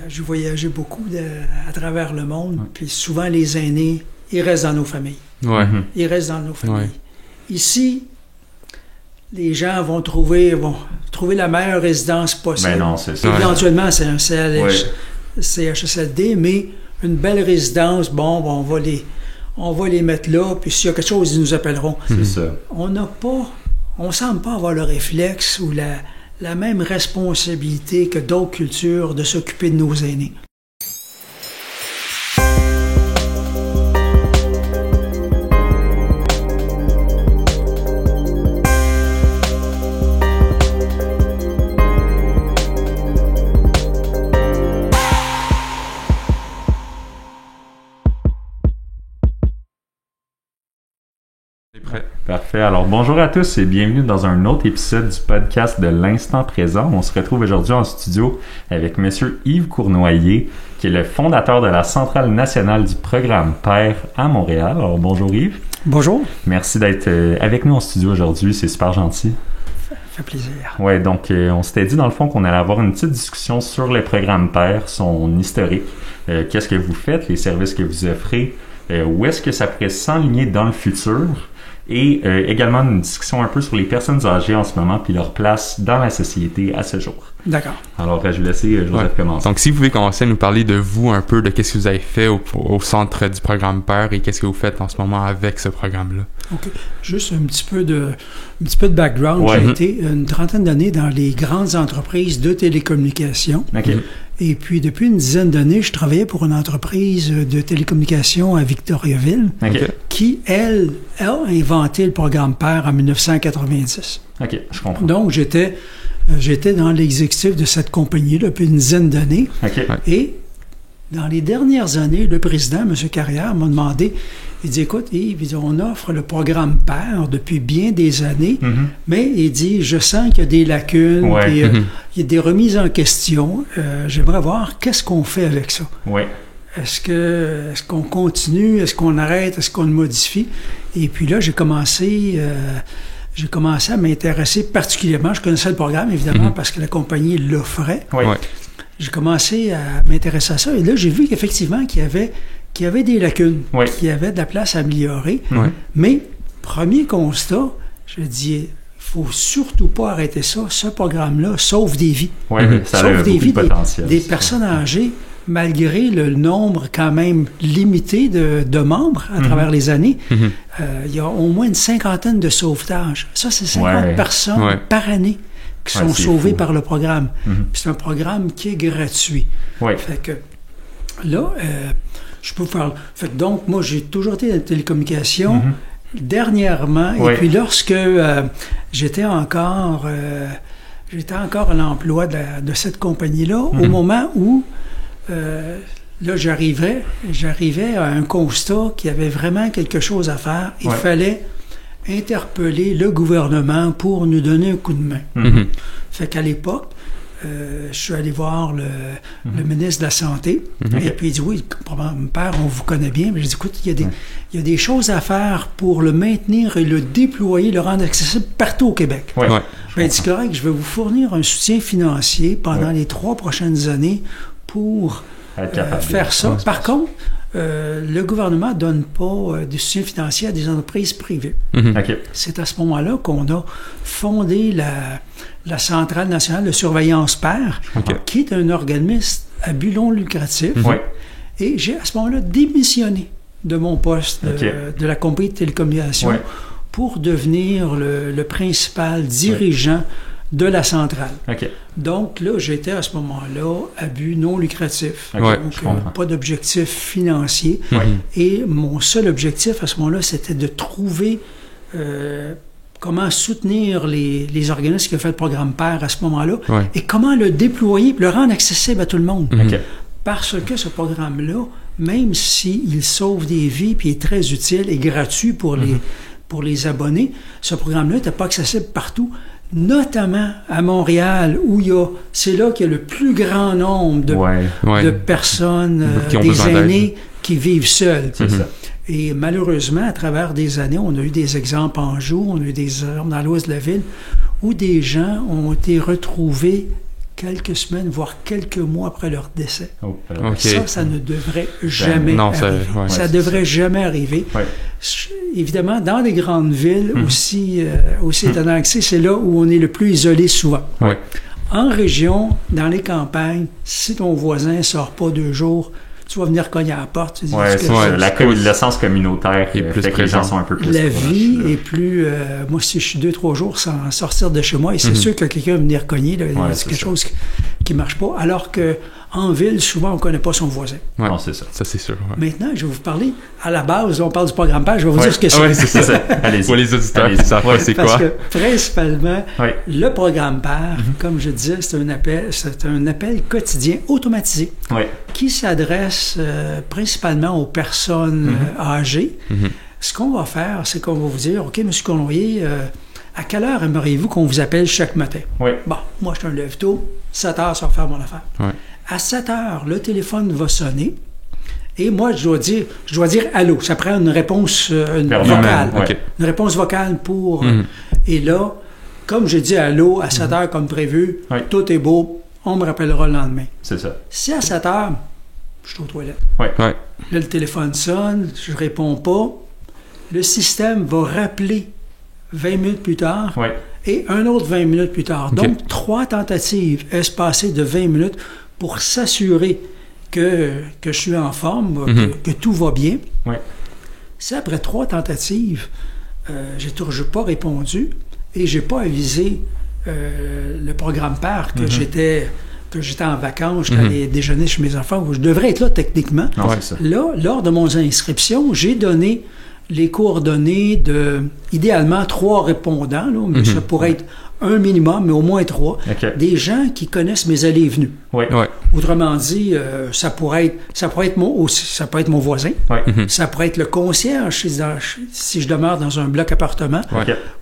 J'ai voyagé beaucoup à travers le monde, puis souvent les aînés, ils restent dans nos familles. Ouais. Ils restent dans nos familles. Ouais. Ici, les gens vont trouver la meilleure résidence possible. Ben non, c'est ça. Éventuellement, c'est un Ouais. CHSLD, mais une belle résidence, on va les mettre là, puis s'il y a quelque chose, ils nous appelleront. C'est ça. On semble pas avoir le réflexe ou la même responsabilité que d'autres cultures de s'occuper de nos aînés. Parfait. Alors, bonjour à tous et bienvenue dans un autre épisode du podcast de l'Instant Présent. On se retrouve aujourd'hui en studio avec Monsieur Yves Cournoyer, qui est le fondateur de la Centrale nationale du programme PER à Montréal. Alors, bonjour Yves. Bonjour. Merci d'être avec nous en studio aujourd'hui, c'est super gentil. Ça fait plaisir. Ouais, donc on s'était dit dans le fond qu'on allait avoir une petite discussion sur le programme PER, son historique, qu'est-ce que vous faites, les services que vous offrez, où est-ce que ça pourrait s'enligner dans le futur. Et également une discussion un peu sur les personnes âgées en ce moment puis leur place dans la société à ce jour. D'accord. Alors, je vais laisser Joseph commencer. Donc, si vous pouvez commencer à nous parler de vous un peu, de qu'est-ce que vous avez fait au centre du programme PER et qu'est-ce que vous faites en ce moment avec ce programme-là. OK. Juste un petit peu de background. Ouais. J'ai été une trentaine d'années dans les grandes entreprises de télécommunications. OK. Et puis, depuis une dizaine d'années, je travaillais pour une entreprise de télécommunications à Victoriaville OK. qui, elle, a inventé le programme PER en 1990. OK, je comprends. Donc, j'étais dans l'exécutif de cette compagnie depuis une dizaine d'années. OK. Et dans les dernières années, le président, M. Carrière, m'a demandé, il dit, écoute, Yves, il dit, on offre le programme PER depuis bien des années, mais il dit, je sens qu'il y a des lacunes, Ouais. puis, il y a des remises en question. J'aimerais voir qu'est-ce qu'on fait avec ça. Oui. Est-ce qu'on continue? Est-ce qu'on arrête? Est-ce qu'on le modifie? Et puis là, j'ai commencé à m'intéresser particulièrement. Je connaissais le programme, évidemment, parce que la compagnie l'offrait. Oui. Ouais. J'ai commencé à m'intéresser à ça. Et là, j'ai vu qu'effectivement, qu'il y avait des lacunes, Oui. qu'il y avait de la place à améliorer. Ouais. Mais, premier constat, je dis, il faut surtout pas arrêter ça. Ce programme-là sauve des vies. Oui, ça a Sauve des beaucoup vies de potentiel. des personnes âgées, malgré le nombre quand même limité de membres à travers les années. Il y a au moins une cinquantaine de sauvetages. Ça, c'est 50 personnes par année qui sont c'est sauvées fou. par le programme. Puis c'est un programme qui est gratuit. Oui. Fait que là, je peux faire... Fait que donc, moi, j'ai toujours été dans la télécommunication. Dernièrement, Oui. et puis lorsque j'étais encore à l'emploi de cette compagnie-là, au moment où là, j'arrivais à un constat qu'il y avait vraiment quelque chose à faire. Il fallait interpeller le gouvernement pour nous donner un coup de main. Fait qu'à l'époque, je suis allé voir le ministre de la Santé, et puis il dit, oui, PER, on vous connaît bien, mais j'ai dit, écoute, il y a des choses à faire pour le maintenir et le déployer, le rendre accessible partout au Québec. Oui. Ouais. Ben, il dit, correct, je vais vous fournir un soutien financier pendant les 3 prochaines années pour Être capable de faire ça. Ouais, Par contre, le gouvernement ne donne pas de soutien financier à des entreprises privées. OK. C'est à ce moment-là qu'on a fondé la Centrale nationale de surveillance PER, qui est un organisme à but non lucratif. Oui. Et j'ai à ce moment-là démissionné de mon poste de la compagnie de télécommunications pour devenir le principal dirigeant de la centrale. OK. Donc là, j'étais à ce moment-là à but non lucratif. OK, Donc, je comprends. pas d'objectif financier. Et mon seul objectif à ce moment-là, c'était de trouver comment soutenir les organismes qui ont fait le programme PER à ce moment-là et comment le déployer, le rendre accessible à tout le monde. OK. Parce que ce programme-là, même s'il sauve des vies puis est très utile et gratuit pour les abonnés, ce programme-là n'était pas accessible partout, notamment à Montréal, où c'est là qu'il y a le plus grand nombre de personnes, des aînés qui vivent seuls. C'est ça. Et malheureusement, à travers des années, on a eu des exemples en Anjou, on a eu des exemples dans l'ouest de la ville, où des gens ont été retrouvés quelques semaines, voire quelques mois après leur décès. Okay. Ça ne devrait jamais arriver. Ouais, ça devrait jamais arriver. Ouais. Évidemment, dans les grandes villes, aussi étonnant que c'est là où on est le plus isolé souvent. Ouais. En région, dans les campagnes, si ton voisin ne sort pas 2 jours, tu vas venir cogner à la porte. Tu dis, L'essence communautaire est plus fait que les gens sont un peu plus la vie est plus... moi, si je suis 2-3 jours sans sortir de chez moi, et c'est sûr que quelqu'un va venir cogner, là, c'est quelque chose qui ne marche pas. Alors qu'en ville, souvent, on ne connaît pas son voisin. Ouais. Non, c'est ça. Ça, c'est sûr. Ouais. Maintenant, je vais vous parler, à la base, on parle du programme PER, je vais vous dire ce que c'est. Oui, c'est ça. Allez-y. Pour les auditeurs qui savent pas c'est quoi. Parce que, principalement, le programme PER, comme je disais, c'est un appel quotidien automatisé qui s'adresse principalement aux personnes âgées. Ce qu'on va faire, c'est qu'on va vous dire, OK, M. Cournoyer, à quelle heure aimeriez-vous qu'on vous appelle chaque matin? Bon, moi, je suis un lève-tôt, 7 heures, ça va faire mon affaire. À 7 heures, le téléphone va sonner et moi, je dois dire allô. Ça prend une réponse vocale. Une réponse vocale pour... et là, comme j'ai dit allô à 7 heures comme prévu, tout est beau, on me rappellera le lendemain. C'est ça. Si à 7 heures, je suis aux toilettes, là, le téléphone sonne, je réponds pas, le système va rappeler 20 minutes plus tard et un autre 20 minutes plus tard. Donc, 3 tentatives espacées de 20 minutes pour s'assurer que je suis en forme, que tout va bien. Si après 3 tentatives, j'ai toujours pas répondu et j'ai pas avisé le programme PER que j'étais en vacances, j'étais allé déjeuner chez mes enfants, où je devrais être là techniquement. Là, lors de mon inscription, j'ai donné les coordonnées de, idéalement, 3 répondants, là, mais ça pourrait être un minimum, mais au moins 3, des gens qui connaissent mes allées et venues. Autrement dit, ça pourrait être mon voisin, ça pourrait être le concierge si je demeure dans un bloc appartement,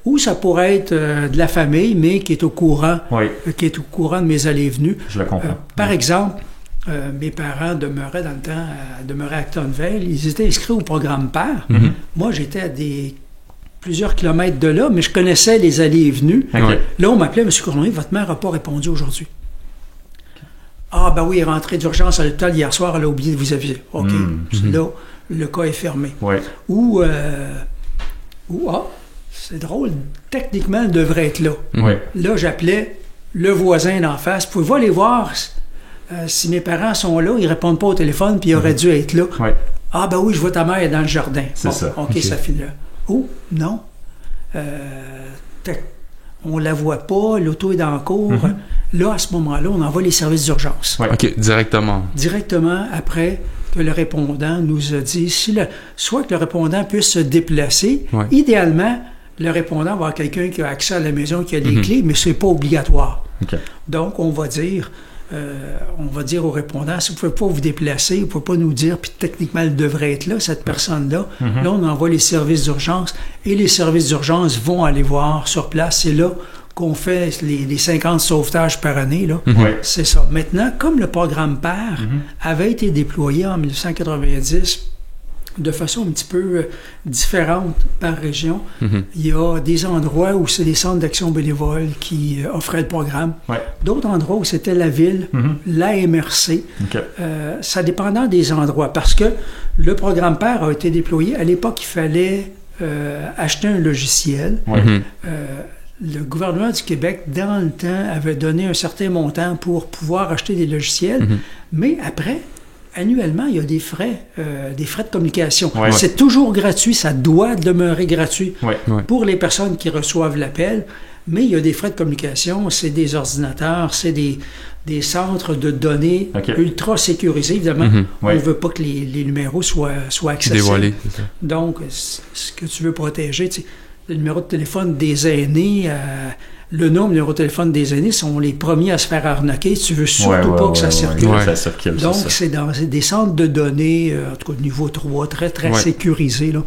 ou ça pourrait être de la famille, mais qui est au courant de mes allées et venues. Je le comprends. Par exemple, mes parents demeuraient dans le temps à Actonville. Ils étaient inscrits au programme PER. Moi, j'étais à plusieurs kilomètres de là, mais je connaissais les allées et venues. Là, on m'appelait, M. Cournoyer, votre mère n'a pas répondu aujourd'hui. Ah, ben oui, elle est rentrée d'urgence à l'hôpital hier soir, elle a oublié de vous aviser. OK. Là, le cas est fermé. Ou, c'est drôle, techniquement, elle devrait être là. Là, j'appelais le voisin d'en face. Pouvez-vous aller voir si mes parents sont là, ils ne répondent pas au téléphone, puis ils auraient dû être là. Ah, ben oui, je vois ta mère dans le jardin. C'est ça. OK, ça finit là. Oh, non. On la voit pas, l'auto est dans la cour. Là, à ce moment-là, on envoie les services d'urgence. OK, directement. Directement après que le répondant nous a dit, soit que le répondant puisse se déplacer, idéalement, le répondant va avoir quelqu'un qui a accès à la maison, qui a les clés, mais ce n'est pas obligatoire. Donc, on va dire au répondant, si vous ne pouvez pas vous déplacer, vous ne pouvez pas nous dire, puis techniquement, elle devrait être là, cette personne-là. Là, on envoie les services d'urgence et les services d'urgence vont aller voir sur place. C'est là qu'on fait les 50 sauvetages par année. Là. C'est ça. Maintenant, comme le programme PER avait été déployé en 1990 de façon un petit peu différente par région. Il y a des endroits où c'est des centres d'action bénévole qui offraient le programme. D'autres endroits où c'était la ville, la MRC. Ça dépendant des endroits. Parce que le programme PER a été déployé. À l'époque, il fallait acheter un logiciel. Le gouvernement du Québec, dans le temps, avait donné un certain montant pour pouvoir acheter des logiciels. Mais après, annuellement, il y a des frais de communication. C'est toujours gratuit, ça doit demeurer gratuit pour les personnes qui reçoivent l'appel, mais il y a des frais de communication, c'est des ordinateurs, c'est des centres de données ultra sécurisés, évidemment. On ne veut pas que les numéros soient accessibles. Dévoilés, c'est ça. Donc, ce que tu veux protéger, le numéro de téléphone des aînés... le numéro de téléphone des aînés sont les premiers à se faire arnaquer. Tu veux surtout pas que ça circule. Ça circule. Donc, c'est dans des centres de données, en tout cas niveau 3, très, très sécurisés. Là.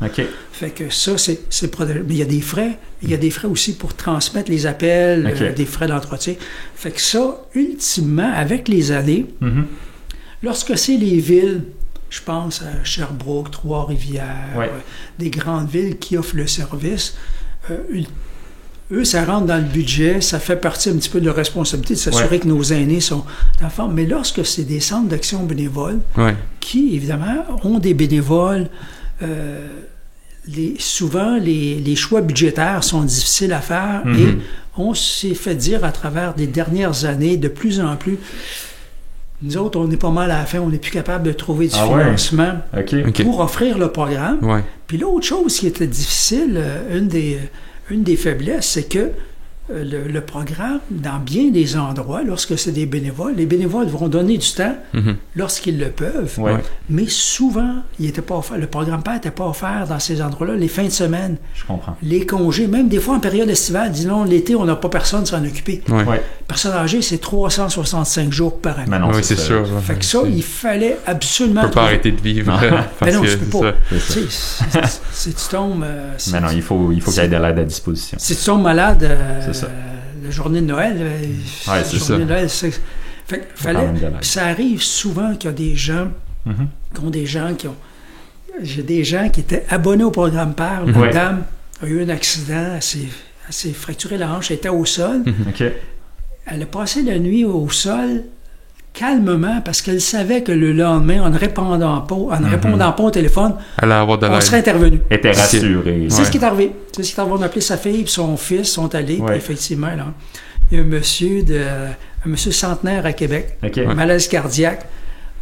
Fait que ça, c'est protégé. Mais il y a des frais. Il y a des frais aussi pour transmettre les appels, des frais d'entretien. Fait que ça, ultimement, avec les années, lorsque c'est les villes, je pense à Sherbrooke, Trois-Rivières, des grandes villes qui offrent le service, eux, ça rentre dans le budget, ça fait partie un petit peu de leur responsabilité de s'assurer que nos aînés sont en forme. Mais lorsque c'est des centres d'action bénévoles, qui, évidemment, ont des bénévoles, souvent, les choix budgétaires sont difficiles à faire et on s'est fait dire à travers les dernières années, de plus en plus, nous autres, on est pas mal à la fin, on n'est plus capable de trouver du financement pour offrir le programme. Puis l'autre chose qui était difficile, une des faiblesses, c'est que le programme, dans bien des endroits, lorsque c'est des bénévoles, les bénévoles vont donner du temps lorsqu'ils le peuvent, mais souvent, le programme PER n'était pas offert dans ces endroits-là les fins de semaine. Je comprends. Les congés, même des fois en période estivale, disons l'été, on n'a pas personne à s'en occuper. Personne âgée, c'est 365 jours par année. Mais non, c'est sûr. Fait que ça, il fallait absolument... Tu peux pas arrêter de vivre. Mais non, tu peux pas. Si tu tombes... Mais non, il faut qu'il y ait de l'aide à disposition. Si tu tombes malade... la journée de Noël, de Noël, fait ça arrive souvent qu'il y a des gens j'ai des gens qui étaient abonnés au programme PER. Une dame a eu un accident, elle s'est fracturé la hanche, elle était au sol. Elle a passé la nuit au sol calmement parce qu'elle savait que le lendemain, en ne répondant pas au téléphone, on serait intervenu. Elle était rassurée. C'est ce qui est arrivé. On a appelé sa fille et son fils sont allés. Effectivement, là, il y a un monsieur centenaire à Québec, malaise cardiaque.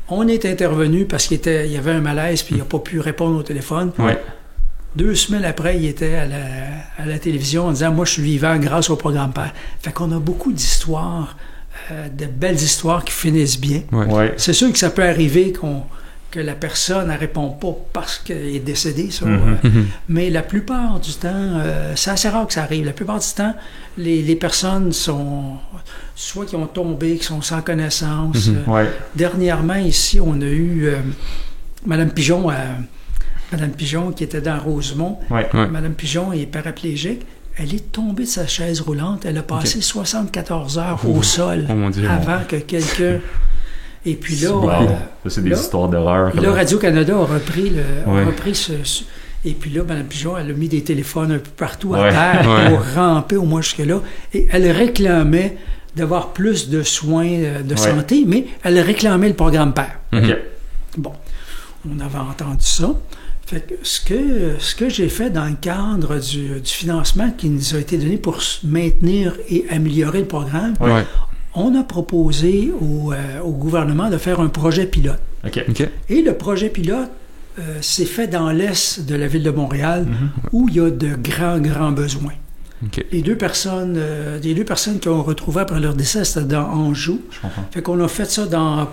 On est intervenu parce qu'il y avait un malaise puis il n'a pas pu répondre au téléphone. 2 semaines après, il était à la télévision en disant « Moi, je suis vivant grâce au programme PER ». Fait qu'on a beaucoup d'histoires, de belles histoires qui finissent bien. C'est sûr que ça peut arriver que la personne ne répond pas parce qu'elle est décédée, mais la plupart du temps, c'est assez rare que ça arrive. La plupart du temps, les personnes sont soit qui ont tombé, qui sont sans connaissance. Dernièrement, ici, on a eu Mme Pigeon qui était dans Rosemont. Mme Pigeon est paraplégique. Elle est tombée de sa chaise roulante. Elle a passé 74 heures au sol avant que quelqu'un... Et puis là... Ça, c'est des histoires d'horreur. Là, Radio-Canada a repris ce... Et puis là, Mme Pigeon, elle a mis des téléphones un peu partout à terre pour ramper au moins jusque-là. Et elle réclamait d'avoir plus de soins de santé, mais elle réclamait le programme PER. Bon, on avait entendu ça. Fait que ce que j'ai fait dans le cadre du financement qui nous a été donné pour maintenir et améliorer le programme, on a proposé au gouvernement de faire un projet pilote. Et le projet pilote s'est fait dans l'est de la ville de Montréal, où il y a de grands besoins. Les deux personnes qui ont retrouvé après leur décès, c'était dans Anjou. Fait qu'on a fait ça dans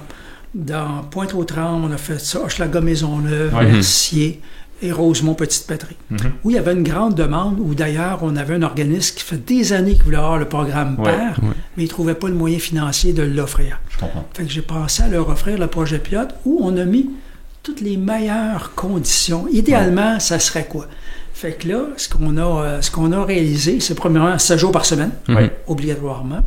Pointe-aux-Trembles, on a fait ça Hochelaga-Maisonneuve, Mercier et Rosemont-Petite-Patrie, où il y avait une grande demande, où d'ailleurs on avait un organisme qui fait des années qu'il voulait avoir le programme PER, mais il ne trouvait pas le moyen financier de l'offrir. Fait que j'ai pensé à leur offrir le projet pilote, où on a mis toutes les meilleures conditions. Idéalement, ça serait quoi? Fait que là, ce qu'on a réalisé, c'est premièrement 7 jours par semaine, obligatoirement.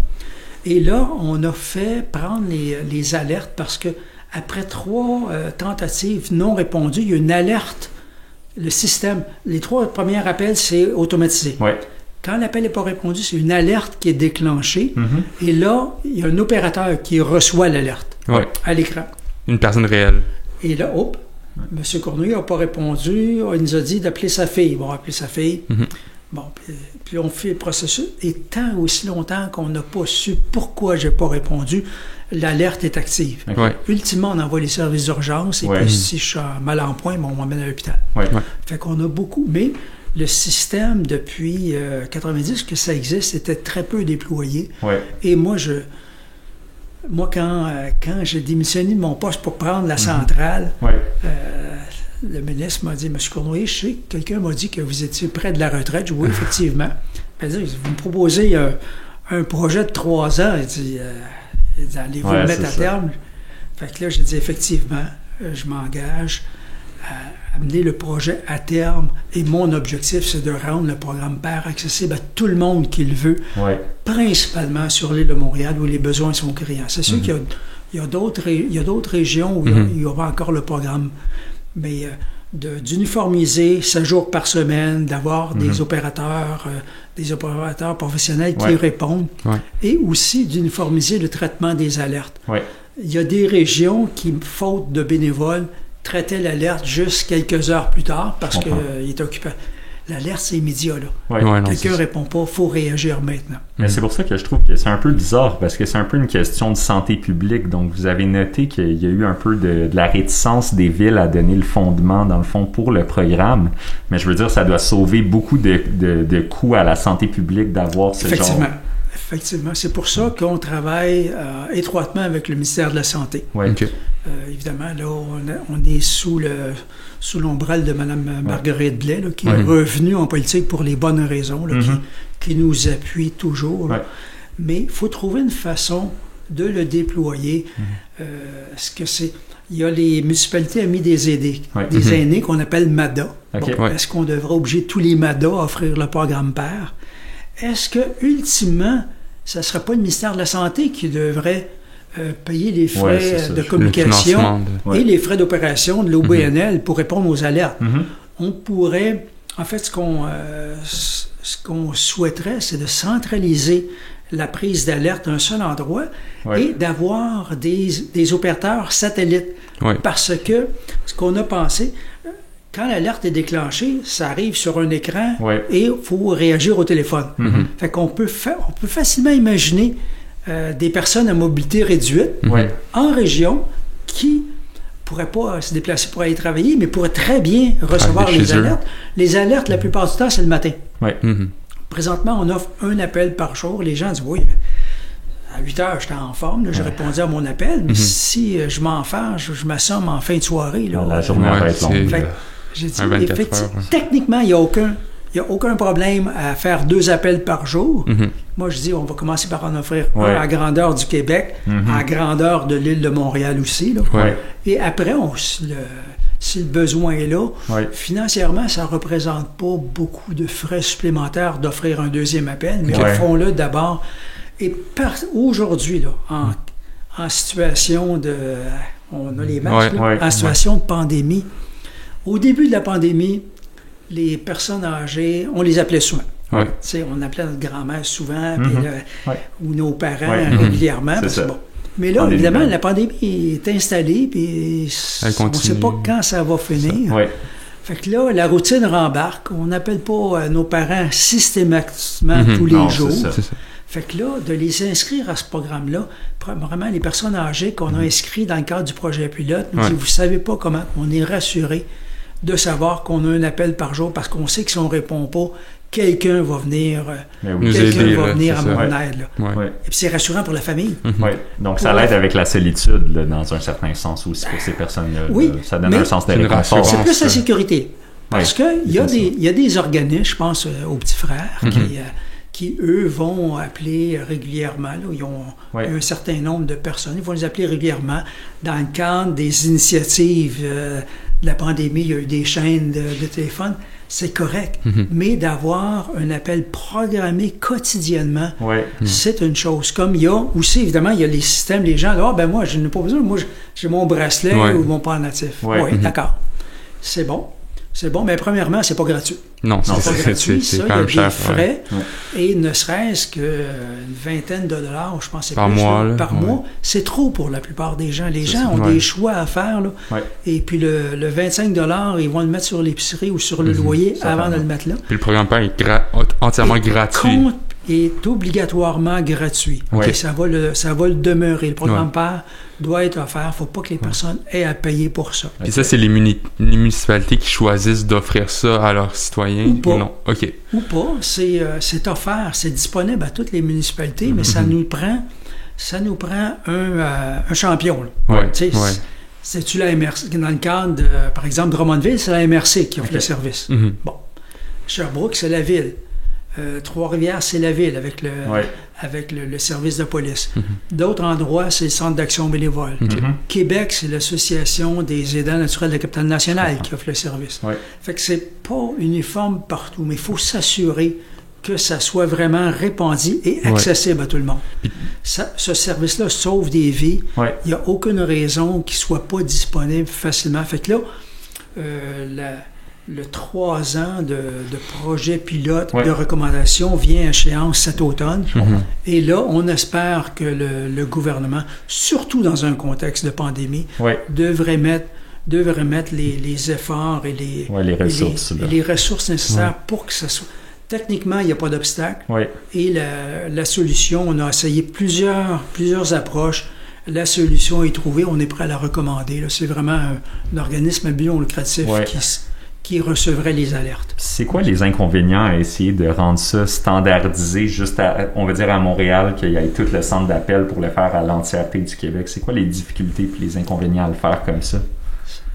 Et là, on a fait prendre les alertes parce que après 3 tentatives non répondues, il y a une alerte. Le système, les 3 premiers appels, c'est automatisé. Quand l'appel n'est pas répondu, c'est une alerte qui est déclenchée. Et là, il y a un opérateur qui reçoit l'alerte à l'écran. Une personne réelle. Et là, M. Cournoyer n'a pas répondu. Il nous a dit d'appeler sa fille. Ils vont appeler sa fille. Bon, puis on fait le processus. Et tant aussi longtemps qu'on n'a pas su pourquoi je n'ai pas répondu, l'alerte est active. Ultimement, on envoie les services d'urgence. Et puis, si je suis mal en point, on m'emmène à l'hôpital. Fait qu'on a beaucoup. Mais le système, depuis 90 que ça existe, était très peu déployé. Et moi, quand j'ai démissionné de mon poste pour prendre la centrale, le ministre m'a dit « Monsieur Cournoyer, je sais que quelqu'un m'a dit que vous étiez près de la retraite. » Je dis « Oui, effectivement. » Il dit « Vous me proposez un projet de 3 ans. » Il dit « Allez-vous le mettre à terme? » Fait que là, j'ai dit « Effectivement, je m'engage à amener le projet à terme. Et mon objectif, c'est de rendre le programme PER accessible à tout le monde qui le veut, principalement sur l'île de Montréal où les besoins sont criants. C'est sûr qu'il y a d'autres régions où il y aura encore le programme. Mais d'uniformiser 7 jours par semaine, d'avoir des opérateurs professionnels qui répondent, et aussi d'uniformiser le traitement des alertes. Ouais. Il y a des régions qui, faute de bénévoles, traitaient l'alerte juste quelques heures plus tard parce qu'il est occupé. L'alerte, c'est immédiat, là. Ouais. Quelqu'un ne répond pas, il faut réagir maintenant. Mais c'est pour ça que je trouve que c'est un peu bizarre, parce que c'est un peu une question de santé publique. Donc, vous avez noté qu'il y a eu un peu de la réticence des villes à donner le fondement, dans le fond, pour le programme. Mais je veux dire, ça doit sauver beaucoup de coûts à la santé publique d'avoir ce genre... Effectivement. C'est pour ça qu'on travaille étroitement avec le ministère de la Santé. Ouais. Okay. Évidemment, là, on est sous l'ombrelle de Mme Marguerite Blais, là, qui est revenue en politique pour les bonnes raisons, là, qui nous appuie toujours. Là. Mais il faut trouver une façon de le déployer. Est-ce que c'est... Il y a les municipalités amies des aidés, des aînés qu'on appelle MADA. Okay. Bon, est-ce qu'on devrait obliger tous les MADA à offrir le programme PER? Est-ce que, ultimement, ça ne serait pas le ministère de la Santé qui devrait payer les frais de communication et les frais d'opération de l'OBNL pour répondre aux alertes? On pourrait... En fait, ce qu'on souhaiterait, c'est de centraliser la prise d'alerte à un seul endroit et d'avoir des opérateurs satellites. Parce que ce qu'on a pensé... Quand l'alerte est déclenchée, ça arrive sur un écran et il faut réagir au téléphone. Fait qu'on peut facilement imaginer des personnes à mobilité réduite en région qui ne pourraient pas se déplacer pour aller travailler, mais pourraient très bien recevoir les alertes. Les alertes, la plupart du temps, c'est le matin. Présentement, on offre un appel par jour. Les gens disent, oui, à 8 heures, j'étais en forme, là, j'ai répondu à mon appel, mais si je m'en fâche, je m'assomme en fin de soirée. Là, la journée va être longue. J'ai dit, techniquement, il n'y a aucun problème à faire 2 appels par jour. Moi, je dis, on va commencer par en offrir un à la grandeur du Québec, à la grandeur de l'île de Montréal aussi. Là. Et après, si le besoin est là, financièrement, ça ne représente pas beaucoup de frais supplémentaires d'offrir un 2e appel, mais font-le d'abord. Et aujourd'hui, là, en situation de... On a les matchs, en situation de pandémie. Au début de la pandémie, les personnes âgées, on les appelait souvent. On appelait notre grand-mère souvent, ou nos parents régulièrement. Mais là, évidemment, la pandémie est installée, puis on ne sait pas quand ça va finir. Fait que là, la routine rembarque. On n'appelle pas nos parents systématiquement tous les jours. Fait que là, de les inscrire à ce programme-là, vraiment les personnes âgées qu'on a inscrites dans le cadre du projet pilote, nous disent, vous ne savez pas comment on est rassuré de savoir qu'on a un appel par jour parce qu'on sait que si on ne répond pas, quelqu'un va venir, à mon aide. Et puis c'est rassurant pour la famille. Donc ça l'aide avec la solitude, là, dans un certain sens aussi pour ces personnes-là. Ça donne un sens de réconfort. C'est plus la sécurité. Parce qu'il y a des organismes, je pense aux petits frères, qui, eux, vont appeler régulièrement. Là, ils ont un certain nombre de personnes. Ils vont les appeler régulièrement. Dans le cadre des initiatives de la pandémie, il y a eu des chaînes de téléphone. C'est correct. Mais d'avoir un appel programmé quotidiennement, c'est une chose. Comme il y a aussi, évidemment, il y a les systèmes, les gens, moi, je n'ai pas besoin. Moi, j'ai mon bracelet ou mon pendentif. D'accord. C'est bon. C'est bon, mais premièrement, c'est pas gratuit. Non, c'est pas gratuit. C'est quand même cher. Il y a des frais, et ne serait-ce qu'une vingtaine de dollars, je pense, par mois, par mois, c'est trop pour la plupart des gens. Les gens ont des choix à faire, là. Et puis le 25 dollars, ils vont le mettre sur l'épicerie ou sur le loyer avant de le mettre là. Puis le programme PER est entièrement gratuit. Est obligatoirement gratuit. Et ça va le demeurer. Le programme PER doit être offert. Il ne faut pas que les personnes aient à payer pour ça. Et ça, c'est les municipalités qui choisissent d'offrir ça à leurs citoyens? Ou pas. Non? OK. Ou pas. C'est offert. C'est disponible à toutes les municipalités, mais ça nous prend un champion. C'est-tu la MRC? Dans le cadre, par exemple, Drummondville, c'est la MRC qui offre le service. Bon. Sherbrooke, c'est la ville. Trois-Rivières, c'est la ville avec le service de police. D'autres endroits, c'est le Centre d'action bénévole. Québec, c'est l'Association des aidants naturels de la capitale nationale qui offre le service. Fait que c'est pas uniforme partout, mais il faut s'assurer que ça soit vraiment répandu et accessible à tout le monde. Ce service-là sauve des vies. Il n'y a aucune raison qu'il ne soit pas disponible facilement. Fait que là, le 3 ans de projet pilote Ouais. de recommandation vient à échéance cet automne. Mhm. Et là, on espère que le gouvernement, surtout dans un contexte de pandémie, Ouais. devrait mettre les efforts et les, Ouais, les ressources. et les ressources nécessaires pour que ça soit... Techniquement, il n'y a pas d'obstacle. Ouais. Et la solution, on a essayé plusieurs approches. La solution est trouvée, on est prêt à la recommander. Là. C'est vraiment un organisme à but non lucratif Ouais. qui recevrait les alertes. C'est quoi les inconvénients à essayer de rendre ça standardisé juste on va dire à Montréal, qu'il y ait tout le centre d'appel pour le faire à l'entièreté du Québec? C'est quoi les difficultés et les inconvénients à le faire comme ça?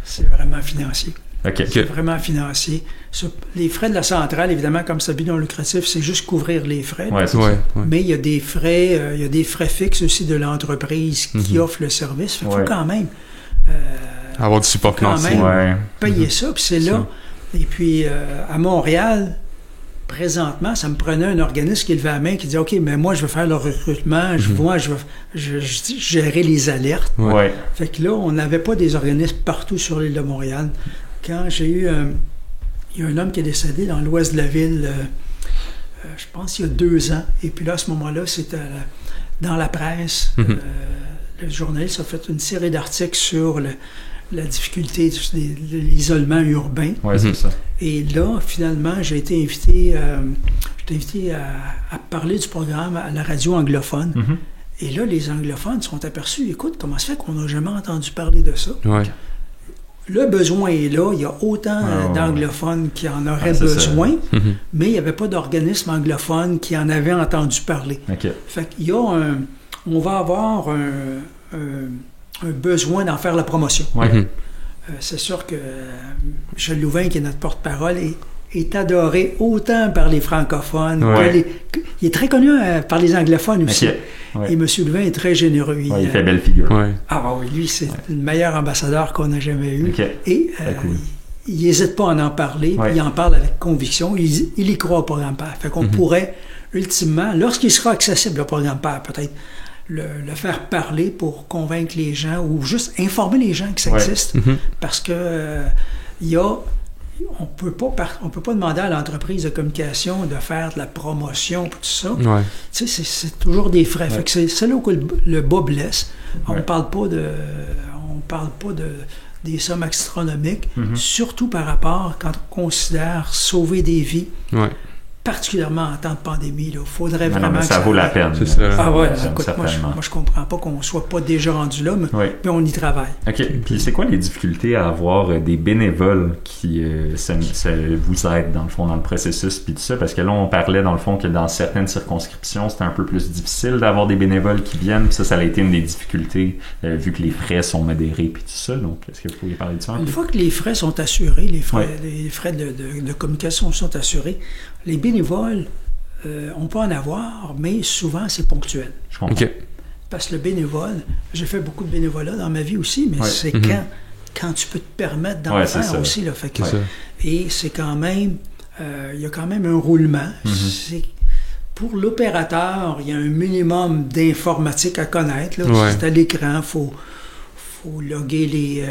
C'est vraiment financier. OK. C'est vraiment financier. Les frais de la centrale, évidemment, comme c'est but non lucratif, c'est juste couvrir les frais. Ouais, c'est Ouais, ça. ouais. Mais il y a des frais fixes aussi de l'entreprise qui offre le service. Il faut Ouais. quand même Avoir du support quand financier. même. Ouais. payer ça. Puis c'est là. Et puis, à Montréal, présentement, ça me prenait un organisme qui levait la main, qui disait, OK, mais moi, je veux faire le recrutement, je veux gérer les alertes. Ouais. Ouais. Fait que là, on n'avait pas des organismes partout sur l'île de Montréal. Quand j'ai eu... il y a un homme qui est décédé dans l'ouest de la ville, je pense il y a 2 ans. Et puis là, à ce moment-là, c'était dans la presse. Le journaliste a fait une série d'articles sur la difficulté de l'isolement urbain. Ouais, c'est ça. Et là, finalement, j'ai été invité à parler du programme à la radio anglophone. Mhm. Et là, les anglophones sont aperçus, écoute, comment ça fait qu'on n'a jamais entendu parler de ça? Ouais. Le besoin est là, il y a autant ouais. d'anglophones qui en auraient c'est ça. besoin, Mhm. mais il n'y avait pas d'organisme anglophone qui en avait entendu parler. OK. Fait qu'il y a on va avoir un besoin d'en faire la promotion. Ouais. Mhm. C'est sûr que Michel Louvain, qui est notre porte-parole, est adoré autant par les francophones Ouais. il est très connu par les anglophones aussi. OK. Ouais. Et M. Louvain est très généreux. Ouais, il fait belle figure. Ouais. Ah bah oui, lui, c'est le meilleur ambassadeur qu'on a jamais eu. OK. Et Très cool. il n'hésite pas à en parler, Ouais. puis il en parle avec conviction. Il y croit au programme PAR. Fait qu'on pourrait, ultimement, lorsqu'il sera accessible, le programme PAR, peut-être le faire parler pour convaincre les gens ou juste informer les gens que ça Ouais. existe. Mhm. Parce que on peut pas demander à l'entreprise de communication de faire de la promotion pour tout ça. Ouais. Tu sais, c'est toujours des frais. Ouais. Fait que c'est là où le bas blesse. On Ouais. parle pas des sommes astronomiques, Mhm. surtout par rapport quand on considère sauver des vies, Ouais. particulièrement en temps de pandémie. Il faudrait Non, vraiment mais que ça vaut la peine. C'est ça. Ah ouais, Ça, écoute, moi certainement. je comprends pas qu'on soit pas déjà rendu là, Ouais. mais on y travaille. OK. Puis c'est quoi les difficultés à avoir des bénévoles qui vous aident, dans le fond, dans le processus, puis tout ça? Parce que là, on parlait, dans le fond, que dans certaines circonscriptions, c'était un peu plus difficile d'avoir des bénévoles qui viennent. Puis ça a été une des difficultés, vu que les frais sont modérés, puis tout ça. Donc, est-ce que vous pourriez parler de ça un Une peu? fois que les frais sont assurés, les frais Ouais. de communication sont assurés, les bénévoles, on peut en avoir, mais souvent c'est ponctuel. Je comprends. OK. Parce que le bénévole, j'ai fait beaucoup de bénévolat dans ma vie aussi, mais Ouais. c'est Mhm. quand tu peux te permettre d'en Ouais, c'est faire ça. aussi. Là, fait que- C'est ça. et c'est quand même, il y a quand même un roulement. Mhm. C'est- pour l'opérateur, il y a un minimum d'informatique à connaître. Là. Ouais. C'est à l'écran, il faut loguer les...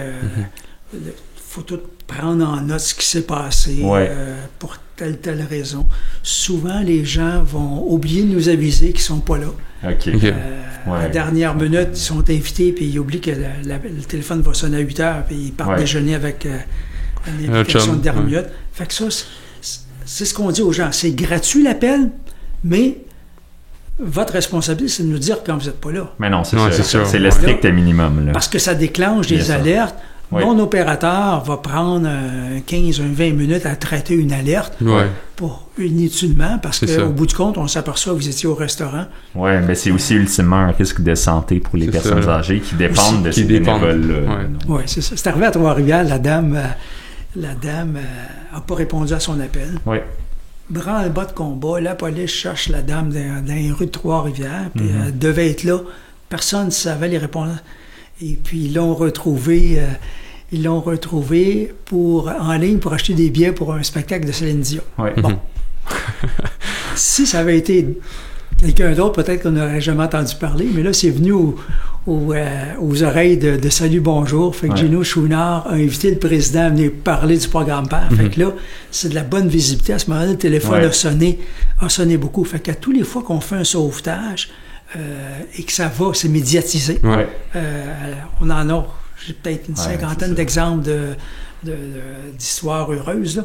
faut tout prendre en note ce qui s'est passé Ouais. pour telle raison. Souvent, les gens vont oublier de nous aviser qu'ils ne sont pas là. OK. OK. À la Ouais. dernière minute, ils sont invités, puis ils oublient que le téléphone va sonner à 8 heures, puis ils partent Ouais. déjeuner avec une invitation chum, de dernière ouais. minute. Fait que ça, c'est ce qu'on dit aux gens. C'est gratuit l'appel, mais votre responsabilité, c'est de nous dire quand vous n'êtes pas là. Mais non, c'est Ouais, ça. c'est sûr. C'est le strict minimum, là. Parce que ça déclenche Bien des sûr. alertes. Oui. Mon opérateur va prendre 15, 20 minutes à traiter une alerte Ouais. pour inutilement, parce C'est ça. qu'au bout du compte, on s'aperçoit que vous étiez au restaurant. Ouais, mais c'est aussi ultimement un risque de santé pour les C'est personnes ça. âgées qui dépendent de Qui ces dépendent. bénévoles-là. Ouais. Donc, Oui, c'est ça. C'est arrivé à Trois-Rivières, la dame n'a pas répondu à son appel. ouais. Branle-bas de combat, la police cherche la dame dans les rues de Trois-Rivières, puis Mhm. elle devait être là. Personne ne savait les répondre. Et puis ils l'ont retrouvée en ligne pour acheter des billets pour un spectacle de Céline Dion. Ouais. Bon. Si ça avait été quelqu'un d'autre, peut-être qu'on n'aurait jamais entendu parler, mais là, c'est venu aux oreilles de Salut Bonjour. Fait que Gino Chouinard a invité le président à venir parler du programme PAIR. Fait que là, c'est de la bonne visibilité. À ce moment-là, le téléphone a sonné beaucoup. Fait qu'à tous les fois qu'on fait un sauvetage et que ça va, c'est médiatisé. On en a, j'ai peut-être une cinquantaine d'exemples d'histoires heureuses. Là.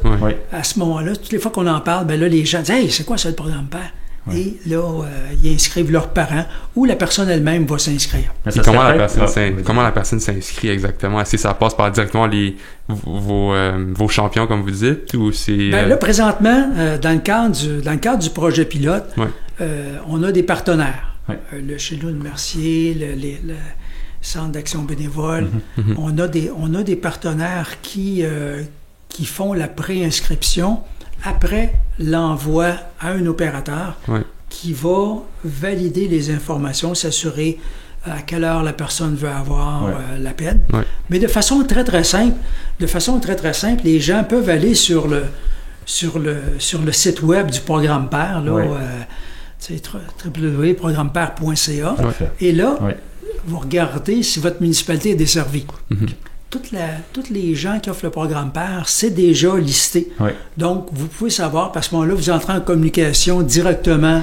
À ce moment-là, toutes les fois qu'on en parle, ben là, les gens disent « Hey, c'est quoi ça, le programme PAIR? » Et là, ils inscrivent leurs parents ou la personne elle-même va s'inscrire. Comment la personne s'inscrit exactement? Est-ce que ça passe par directement vos champions, comme vous dites, ou c'est... Là, présentement, dans le cadre du projet pilote, on a des partenaires. Le Chez nous de Mercier, le Centre d'action bénévole. On a des partenaires qui font la préinscription après l'envoi à un opérateur qui va valider les informations, s'assurer à quelle heure la personne veut avoir l'appel. Mais de façon très, très simple, les gens peuvent aller sur le site web du programme PAIR, www.programmepair.ca, et là, vous regardez si votre municipalité est desservie. Toutes les gens qui offrent le programme PAIR, c'est déjà listé. Donc, vous pouvez savoir, parce que là, vous entrez en communication directement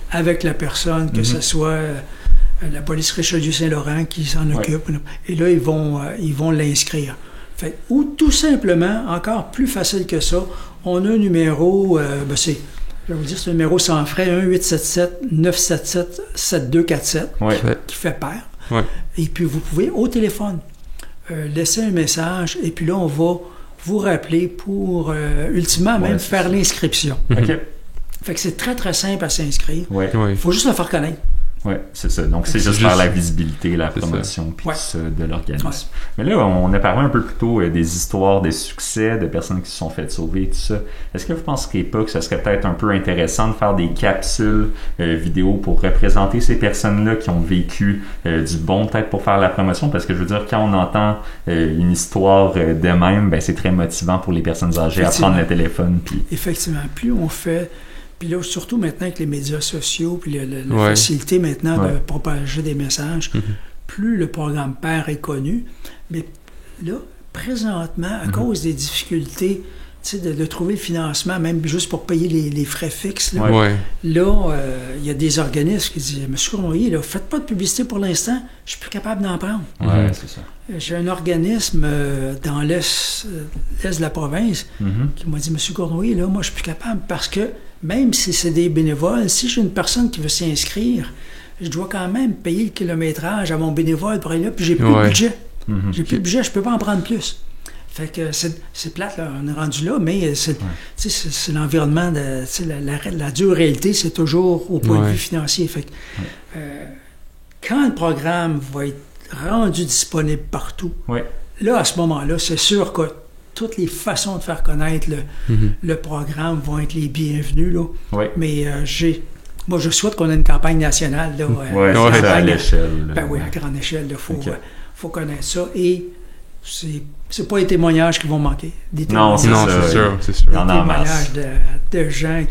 avec la personne, que ce soit la police Richelieu-Saint-Laurent qui s'en occupe. Et là, ils vont l'inscrire. Ou tout simplement, encore plus facile que ça, on a un numéro, je vais vous dire, c'est un numéro sans frais, 1-877-977-7247, qui fait PAIR. Et puis, vous pouvez, au téléphone, laisser un message, et puis là, on va vous rappeler pour, ultimement, même faire l'inscription. Fait que c'est très, très simple à s'inscrire. Il faut juste le faire connaître. Oui, c'est ça. Donc, c'est juste faire la visibilité, la promotion, puis tout ça de l'organisme. Mais là, on a parlé un peu plus tôt des histoires, des succès, de personnes qui se sont faites sauver, tout ça. Est-ce que vous penseriez pas que ce serait peut-être un peu intéressant de faire des capsules vidéo pour représenter ces personnes-là qui ont vécu du bon, peut-être pour faire la promotion? Parce que je veux dire, quand on entend une histoire de même, ben, c'est très motivant pour les personnes âgées à prendre le téléphone. Puis... Effectivement, plus on fait... Puis là, surtout maintenant avec les médias sociaux, puis la facilité maintenant de propager des messages, plus le programme PAIR est connu. Mais là, présentement, à cause des difficultés de trouver le financement, même juste pour payer les frais fixes, là, il y a des organismes qui disent « Monsieur Cournoyer, là, faites pas de publicité pour l'instant, je suis plus capable d'en prendre. » c'est ça. J'ai un organisme dans l'est de la province qui m'a dit « Monsieur Cournoyer, là, moi, je suis plus capable parce que même si c'est des bénévoles, si j'ai une personne qui veut s'inscrire, je dois quand même payer le kilométrage à mon bénévole pour aller là, puis j'ai plus de budget. J'ai plus de budget, je peux pas en prendre plus. » Fait que c'est plate, là, on est rendu là, mais c'est l'environnement, la dure réalité, c'est toujours au point de vue financier. Fait que, quand le programme va être rendu disponible partout, là, à ce moment-là, c'est sûr que toutes les façons de faire connaître le programme vont être les bienvenues, là. Mais moi, je souhaite qu'on ait une campagne nationale, là. À l'échelle. Ben oui, à grande échelle, il faut connaître ça. Et c'est pas les témoignages qui vont manquer. Des témoignages, c'est sûr. Des témoignages de gens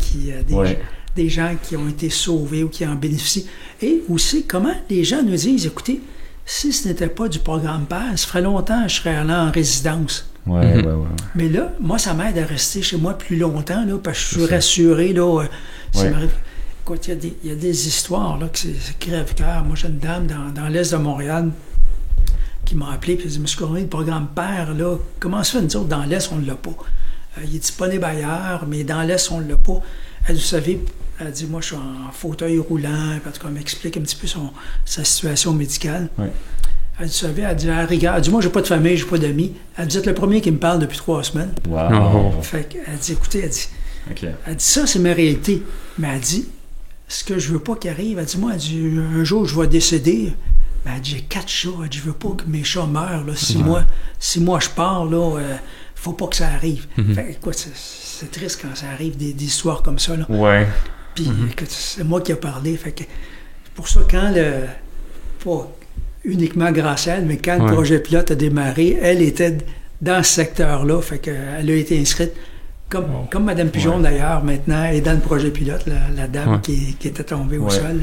des gens qui ont été sauvés ou qui en bénéficient. Et aussi, comment les gens nous disent, écoutez, si ce n'était pas du programme PAIR, ça ferait longtemps que je serais allé en résidence. Mais là, moi, ça m'aide à rester chez moi plus longtemps, là, parce que je suis rassuré, là. Écoute, il y a des histoires, là, que c'est crève-cœur. Moi, j'ai une dame dans l'est de Montréal qui m'a appelé, puis elle dit, Monsieur Cournoyer, le programme PAIR, là, comment ça fait, nous autres, dans l'est, on ne l'a pas. Il est disponible ailleurs, mais dans l'est, on ne l'a pas. Elle, vous savez, elle dit, moi, je suis en fauteuil roulant, en tout cas, elle m'explique un petit peu sa situation médicale. Elle dit, vous savez, elle dit, à la rigueur, elle dit, moi, j'ai pas de famille, j'ai pas d'amis. Elle dit, vous êtes le premier qui me parle depuis 3 semaines. Fait qu'elle dit, écoutez, elle dit, ça, c'est ma réalité. Mais elle dit, ce que je veux pas qu'il arrive, elle dit, moi, elle dit, un jour, je vais décéder. Mais elle dit, j'ai 4 chats, elle dit, je veux pas que mes chats meurent, là. Si moi, je pars, là, faut pas que ça arrive. Fait écoute, c'est triste quand ça arrive, des histoires comme ça, là. Puis, écoute, c'est moi qui ai parlé. Fait que, pour ça, quand pas uniquement grâce à elle, mais quand le projet pilote a démarré, elle était dans ce secteur-là, fait qu'elle a été inscrite. Comme Mme Pigeon, d'ailleurs, maintenant, est dans le projet pilote, la dame qui était tombée au sol.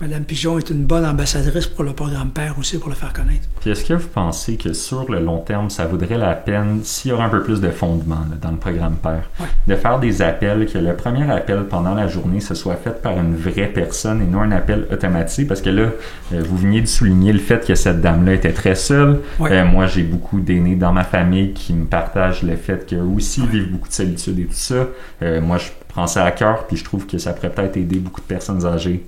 Mme Pigeon est une bonne ambassadrice pour le programme PER aussi, pour le faire connaître. Puis est-ce que vous pensez que sur le long terme, ça vaudrait la peine, s'il y aurait un peu plus de fondement là, dans le programme PER, de faire des appels, que le premier appel pendant la journée, ce soit fait par une vraie personne et non un appel automatique? Parce que là, vous veniez de souligner le fait que cette dame-là était très seule. Moi, j'ai beaucoup d'aînés dans ma famille qui me partagent le fait qu'eux aussi vivent beaucoup de solitude et tout ça. Moi, je prends ça à cœur, puis je trouve que ça pourrait peut-être aider beaucoup de personnes âgées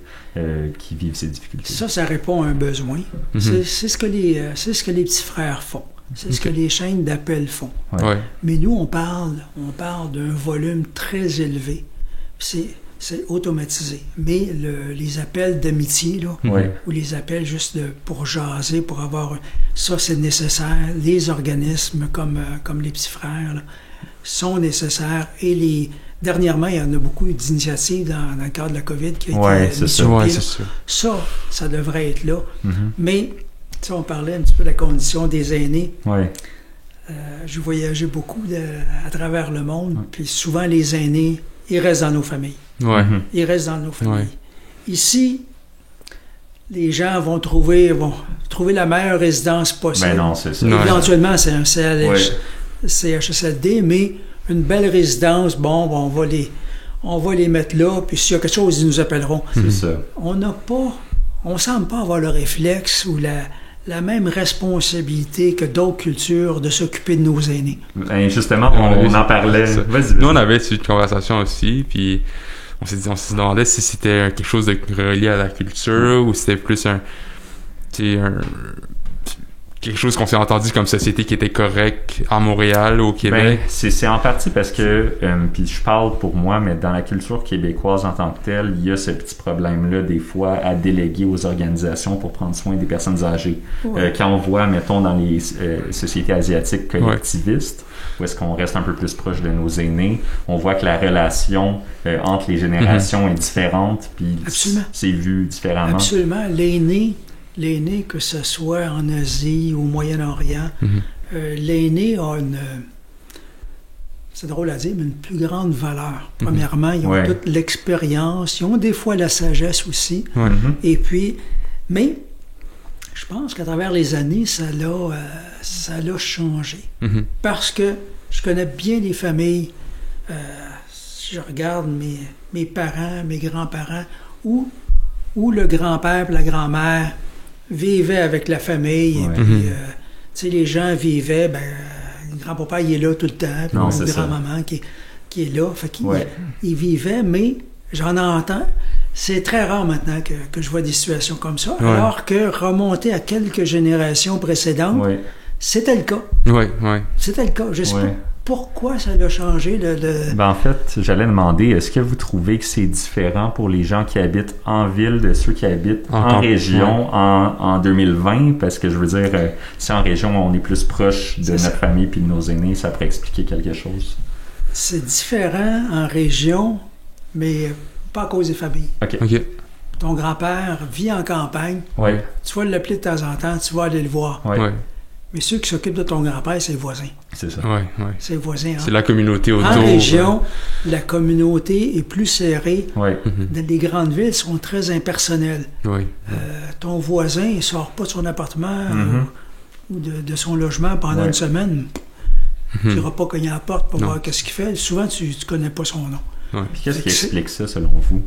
qui vivent ces difficultés. Ça répond à un besoin. C'est ce que les petits frères font. C'est ce que les chaînes d'appel font. Mais nous, on parle d'un volume très élevé. C'est automatisé. Mais les appels d'amitié, là, ou les appels juste pour jaser, pour avoir... Ça, c'est nécessaire. Les organismes comme les petits frères là, sont nécessaires. Et dernièrement, il y en a beaucoup d'initiatives dans le cadre de la COVID qui a été mises sur pied. Ça devrait être là. Mais, tu sais, on parlait un petit peu de la condition des aînés. Je voyageais beaucoup à travers le monde, puis souvent, les aînés, ils restent dans nos familles. Ils restent dans nos familles. Ici, les gens vont trouver la meilleure résidence possible. Ben non, c'est ça. Éventuellement, c'est un CHSLD, mais une belle résidence, on va les mettre là, puis s'il y a quelque chose, ils nous appelleront. C'est ça. On semble pas avoir le réflexe ou la même responsabilité que d'autres cultures de s'occuper de nos aînés. Ben justement, on en parlait. Vas-y. Nous, on avait une conversation aussi, puis on se demandait si c'était quelque chose de relié à la culture ou si c'était plus quelque chose qu'on s'est entendu comme société qui était correct à Montréal ou au Québec. C'est en partie parce que, puis je parle pour moi, mais dans la culture québécoise en tant que telle, il y a ce petit problème-là des fois à déléguer aux organisations pour prendre soin des personnes âgées. Quand on voit, mettons, dans les sociétés asiatiques collectivistes, où est-ce qu'on reste un peu plus proche de nos aînés, on voit que la relation entre les générations est différente, puis c'est vu différemment. Absolument. L'aîné, que ce soit en Asie ou au Moyen-Orient, l'aîné a c'est drôle à dire, mais une plus grande valeur. Premièrement, ils ont toute l'expérience, ils ont des fois la sagesse aussi. Et puis, mais je pense qu'à travers les années, ça l'a changé. Parce que je connais bien les familles, je regarde mes parents, mes grands-parents, où le grand-père et la grand-mère vivaient avec la famille, et puis, tu sais, les gens vivaient, le grand-papa, il est là tout le temps, puis une grand-maman qui est là, fait qu'ils vivaient, mais j'en entends, c'est très rare maintenant que je vois des situations comme ça, alors que remonter à quelques générations précédentes, c'était le cas. C'était le cas, je sais pas. Pourquoi ça a changé? En fait, j'allais demander, est-ce que vous trouvez que c'est différent pour les gens qui habitent en ville de ceux qui habitent en région en 2020? Parce que je veux dire, si en région, on est plus proche de notre famille puis de nos aînés, ça pourrait expliquer quelque chose. C'est différent en région, mais pas à cause des familles. OK. Ton grand-père vit en campagne. Tu vas l'appeler de temps en temps, tu vas aller le voir. Mais ceux qui s'occupent de ton grand-père, c'est les voisins. C'est ça. C'est les voisins. C'est la communauté autour. En région, la communauté est plus serrée. Les grandes villes sont très impersonnelles. Ton voisin, il ne sort pas de son appartement ou de son logement pendant une semaine. Tu n'iras pas cogner à la porte pour voir qu'est-ce qu'il fait. Souvent, tu ne connais pas son nom. Puis qu'est-ce qui explique ça, selon vous?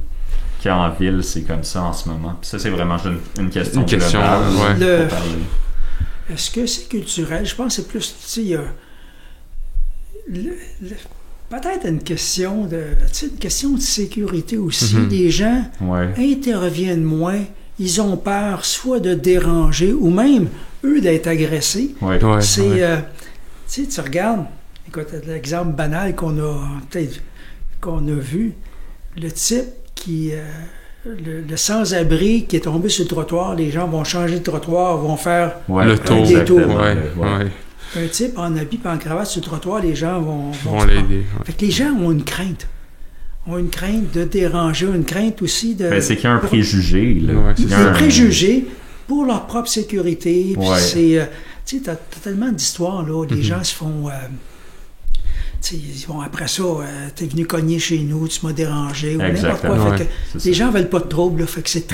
Qu'en ville, c'est comme ça en ce moment. Puis ça, c'est vraiment une question globale pour parler. Est-ce que c'est culturel? Je pense que c'est plus, tu sais, peut-être une question de sécurité aussi. Les gens interviennent moins. Ils ont peur soit de déranger ou même, eux, d'être agressés. Tu regardes, écoute, l'exemple banal qu'on a vu, le type qui... le sans-abri qui est tombé sur le trottoir, les gens vont changer de trottoir, vont faire le tour. Détour. Un type en habit et en cravate sur le trottoir, les gens vont l'aider. Fait que les gens ont une crainte. Une crainte de déranger, une crainte aussi de... c'est qu'il y a un préjugé. Là. Il y a un préjugé pour leur propre sécurité. Puis c'est... tu sais, t'as tellement d'histoires, là. Les gens se font... tu après ça, t'es venu cogner chez nous, tu m'as dérangé, ou n'importe Exactement. quoi. Ouais, Fait que les gens veulent pas de trouble, là, fait que c'est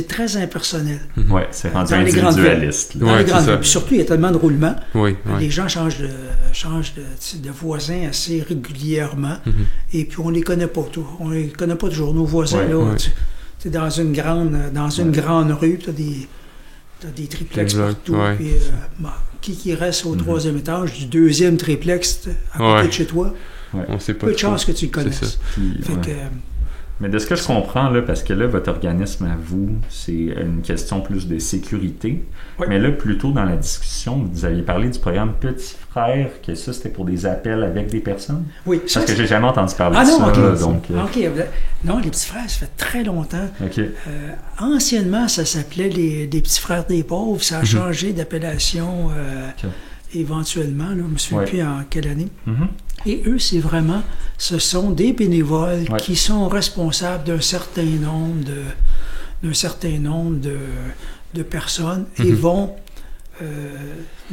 très impersonnel. Ouais, c'est rendu Dans les grandes individualiste. là. Dans Ouais, les grandes c'est ça. villes. Puis surtout, il y a tellement de roulements. Oui, Les oui. gens changent de voisins assez régulièrement. Mhm. Et puis, on les connaît pas tous. On les connaît pas toujours. Nos voisins, Ouais, là, ouais. tu es dans une grande rue, tu as des triplex Exact, partout. ouais. Puis, qui reste au troisième étage du deuxième triplex à côté Ouais. de chez toi? On sait pas Peu de trop. chances que tu le C'est connaisses. ça. Puis, Fait ouais. que, Mais de ce que je comprends, là, parce que là, votre organisme à vous, c'est une question plus de sécurité. Oui. Mais là, plus tôt dans la discussion, vous aviez parlé du programme Petit Frère, que ça, c'était pour des appels avec des personnes. oui, ça, Parce que j'ai jamais entendu parler Ah de non, ça. ok. là, donc, OK. Non, les petits frères, ça fait très longtemps. OK. Anciennement, ça s'appelait les petits frères des pauvres. Ça a changé d'appellation Ok. éventuellement. Là, je ne me souviens Ouais. plus en quelle année. Mhm. Et eux, ce sont des bénévoles Ouais. qui sont responsables d'un certain nombre de personnes et vont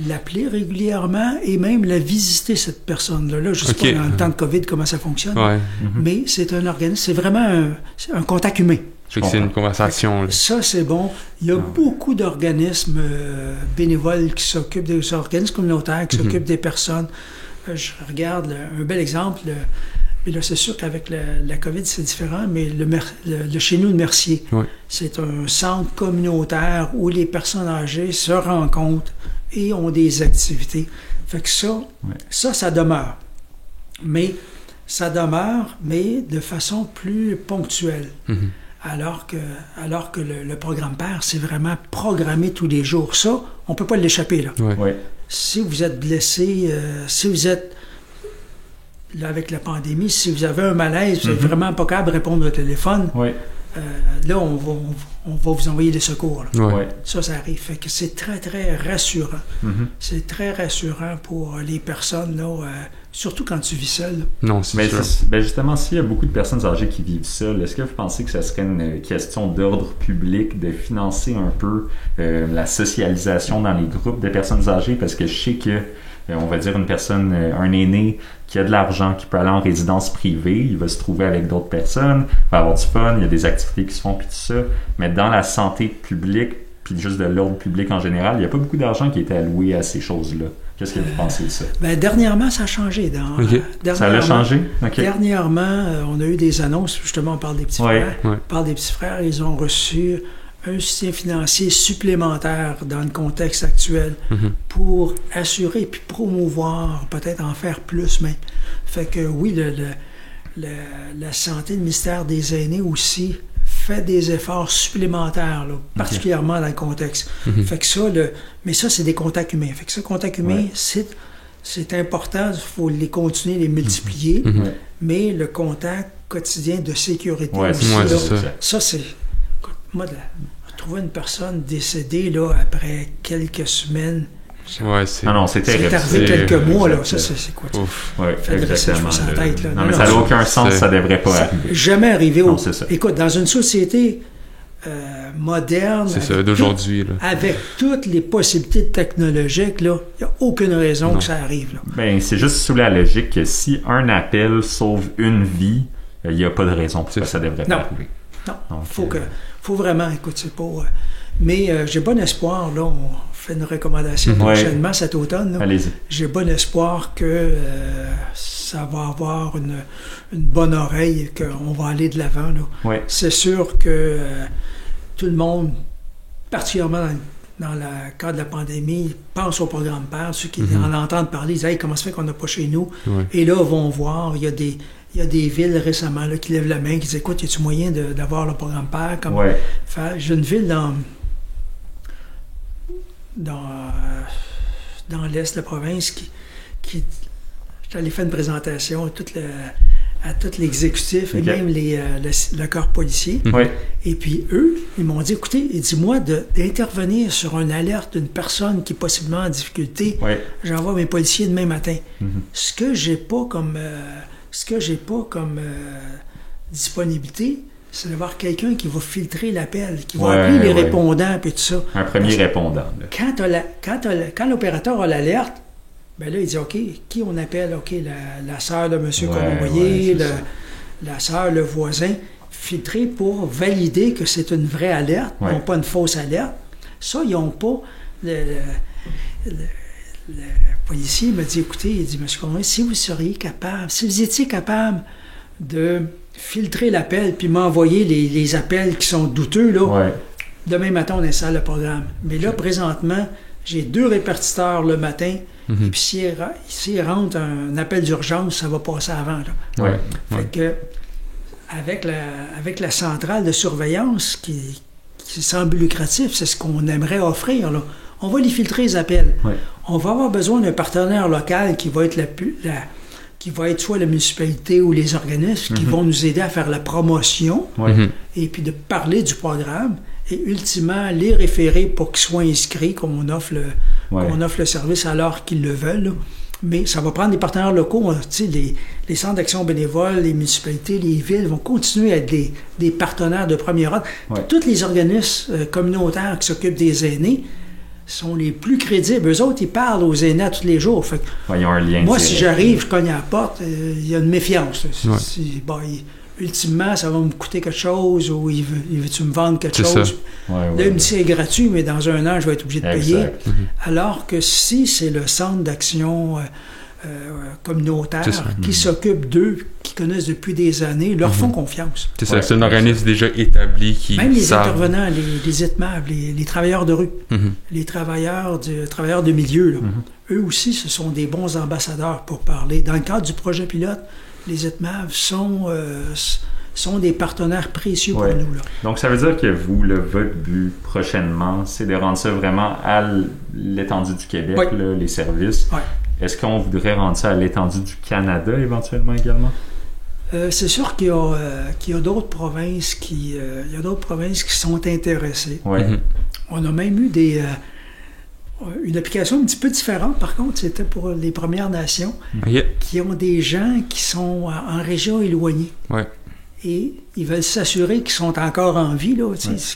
l'appeler régulièrement et même la visiter, cette personne-là. Là, je ne sais Ok. pas dans le temps de COVID comment ça fonctionne, Ouais. mais c'est un organisme, c'est vraiment un contact humain. Fait que c'est une conversation. Là. Ça, c'est bon. Il y a beaucoup d'organismes bénévoles qui s'occupent des organismes communautaires, qui s'occupent des personnes. Je regarde un bel exemple. Mais là, c'est sûr qu'avec la COVID, c'est différent, mais le chez nous de Mercier, Ouais. c'est un centre communautaire où les personnes âgées se rencontrent et ont des activités. Fait que ça demeure. Mais ça demeure, mais de façon plus ponctuelle. Mhm. Alors que le programme PER, c'est vraiment programmé tous les jours. Ça, on ne peut pas l'échapper, là. Ouais. Ouais. Si vous êtes blessé, si vous êtes, là, avec la pandémie, si vous avez un malaise, vous n'êtes vraiment pas capable de répondre au téléphone, Ouais. là, on va vous envoyer des secours, là. Ouais. Ouais. Ça arrive. Fait que c'est très, très rassurant. Mhm. C'est très rassurant pour les personnes, là, surtout quand tu vis seul, là. Non, c'est Mais sûr. ben justement, s'il y a beaucoup de personnes âgées qui vivent seules, est-ce que vous pensez que ça serait une question d'ordre public de financer un peu la socialisation dans les groupes de personnes âgées? Parce que je sais que, on va dire, une personne, un aîné qui a de l'argent, qui peut aller en résidence privée, il va se trouver avec d'autres personnes, il va avoir du fun, il y a des activités qui se font, puis tout ça. Mais dans la santé publique, puis juste de l'ordre public en général, il n'y a pas beaucoup d'argent qui a été alloué à ces choses-là. Qu'est-ce que vous pensez de ça? Ben, dernièrement, ça a changé. Ok. Ça l'a changé? OK. Dernièrement, on a eu des annonces, justement, on parle des petits Ouais. frères. Ouais. On parle des petits frères, ils ont reçu un soutien financier supplémentaire dans le contexte actuel Mhm. pour assurer puis promouvoir, peut-être en faire plus même. Fait que oui, la santé, le ministère des aînés aussi fait des efforts supplémentaires, là, particulièrement dans le contexte. Fait que ça, mais ça, c'est des contacts humains. Fait que ce contact humain, Ouais. c'est important, il faut les continuer, les multiplier, Ouais. mais le contact quotidien de sécurité Ouais, aussi, Ouais, là, c'est ça. ça, c'est... écoute, moi, trouver une personne décédée là, après quelques semaines, Ouais, c'est. Non, c'est terrible. c'est arrivé c'est- quelques mois, là. exact. Ça, c'est quoi? Ouf. Oui, Faites dresser le exactement. cheveu sur la tête, là. Non, Non, mais non, ça n'a c'est- aucun sens, c'est- ça devrait pas Ça arriver. jamais arrivé Non, c'est ça. Écoute, dans une société moderne, C'est ça, avec d'aujourd'hui, là. avec toutes les possibilités technologiques, là, il n'y a aucune raison Non. que ça arrive, là. Ben, c'est juste sous la logique que si un appel sauve une vie, il n'y a pas de raison pour C'est que ça devrait Non. pas arriver. Non, Donc, faut vraiment, écoute, c'est pas... mais j'ai bon espoir, là, on fait une recommandation Ouais. prochainement cet automne, là. Allez-y. J'ai bon espoir que ça va avoir une bonne oreille, qu'on va aller de l'avant, là. Ouais. C'est sûr que tout le monde, particulièrement dans le cadre de la pandémie, pense au programme PER. Ceux qui en entendent parler, ils disent « Hey, comment ça fait qu'on n'a pas chez nous? Ouais. » Et là, vont voir, il y a des villes récemment là, qui lèvent la main, qui disent « Écoute, y a-tu moyen d'avoir le programme PER? » Comme Ouais. j'ai une ville dans l'est de la province qui j'étais allé faire une présentation à tout l'exécutif et Ok. même le corps policier. Ouais. Et puis eux, ils m'ont dit, écoutez, dis-moi d'intervenir sur une alerte d'une personne qui est possiblement en difficulté. Ouais. J'envoie mes policiers demain matin. Mhm. Ce que j'ai pas comme disponibilité, c'est d'avoir quelqu'un qui va filtrer l'appel, qui va Ouais, appeler les ouais. répondants et tout ça. Un premier Parce que répondant. là. Quand l'opérateur a l'alerte, Ben là, il dit, OK, qui on appelle? OK, la sœur de monsieur qu'on a envoyé, la sœur, le voisin, filtrer pour valider que c'est une vraie alerte, non pas une fausse alerte. Ça, ils n'ont pas... Le policier me dit, écoutez, il dit, monsieur Conway, si vous seriez capable, si vous étiez capable de filtrer l'appel puis m'envoyer les appels qui sont douteux, là, demain matin, on installe le programme. Mais là, présentement, j'ai 2 répartiteurs le matin, et puis s'il rentre un appel d'urgence, ça va passer avant. Là. Fait que, avec la centrale de surveillance qui semble lucratif, c'est ce qu'on aimerait offrir, là. On va les filtrer les appels. On va avoir besoin d'un partenaire local qui va être qui va être soit la municipalité ou les organismes qui vont nous aider à faire la promotion et puis de parler du programme et ultimement les référer pour qu'ils soient inscrits, qu'on offre le service alors qu'ils le veulent. Là. Mais ça va prendre des partenaires locaux. Les centres d'action bénévole, les municipalités, les villes vont continuer à être des partenaires de premier ordre. Tous les organismes communautaires qui s'occupent des aînés sont les plus crédibles. Eux autres, ils parlent aux aînés tous les jours. Fait que ils ont un lien moi, direct. Si j'arrive, je cogne à la porte, il y a une méfiance. Ultimement, ça va me coûter quelque chose ou il veut-tu me vendre quelque chose? Là, il me dit c'est gratuit, mais dans un an, je vais être obligé de payer. Alors que si c'est le centre d'action communautaire qui s'occupe d'eux, qui connaissent depuis des années, leur font confiance. C'est ça, c'est un organisme déjà établi qui même les intervenants, les ITMAV, les travailleurs de rue, les travailleurs de milieu, là, eux aussi, ce sont des bons ambassadeurs pour parler. Dans le cadre du projet pilote, les ITMAV sont des partenaires précieux pour nous. Là. Donc, ça veut dire que vous, votre but prochainement, c'est de rendre ça vraiment à l'étendue du Québec, là, les services. Est-ce qu'on voudrait rendre ça à l'étendue du Canada éventuellement également? C'est sûr qu'il y a d'autres provinces qui sont intéressées. On a même eu une application un petit peu différente, par contre, c'était pour les Premières Nations, qui ont des gens qui sont en région éloignée. Et ils veulent s'assurer qu'ils sont encore en vie. Là,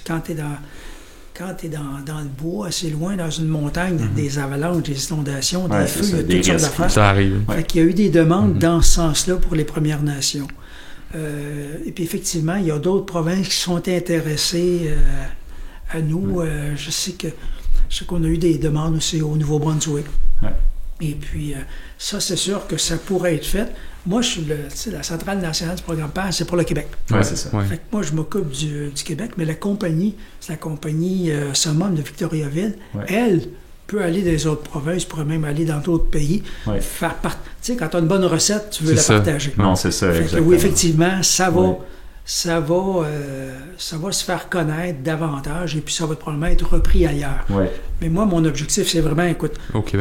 quand tu es dans le bois, assez loin, dans une montagne, des avalanches, des inondations, des feux, il y a toutes sortes d'affaires. Ça arrive. Fait qu'il y a eu des demandes dans ce sens-là pour les Premières Nations. Et puis effectivement, il y a d'autres provinces qui sont intéressées à nous. Je sais qu'on a eu des demandes aussi au Nouveau-Brunswick. Et puis, ça, c'est sûr que ça pourrait être fait. Moi, je suis la centrale nationale du programme PASS, c'est pour le Québec. C'est ça. Fait que moi, je m'occupe du Québec, mais la compagnie, c'est la compagnie Summum de Victoriaville. Elle peut aller dans les autres provinces, pourrait même aller dans d'autres pays. Faire tu sais, quand tu as une bonne recette, tu veux la partager. Non, c'est ça, exactement. Oui, effectivement, ça va se faire connaître davantage et puis ça va probablement être repris ailleurs. Mais moi, mon objectif, c'est vraiment, écoute,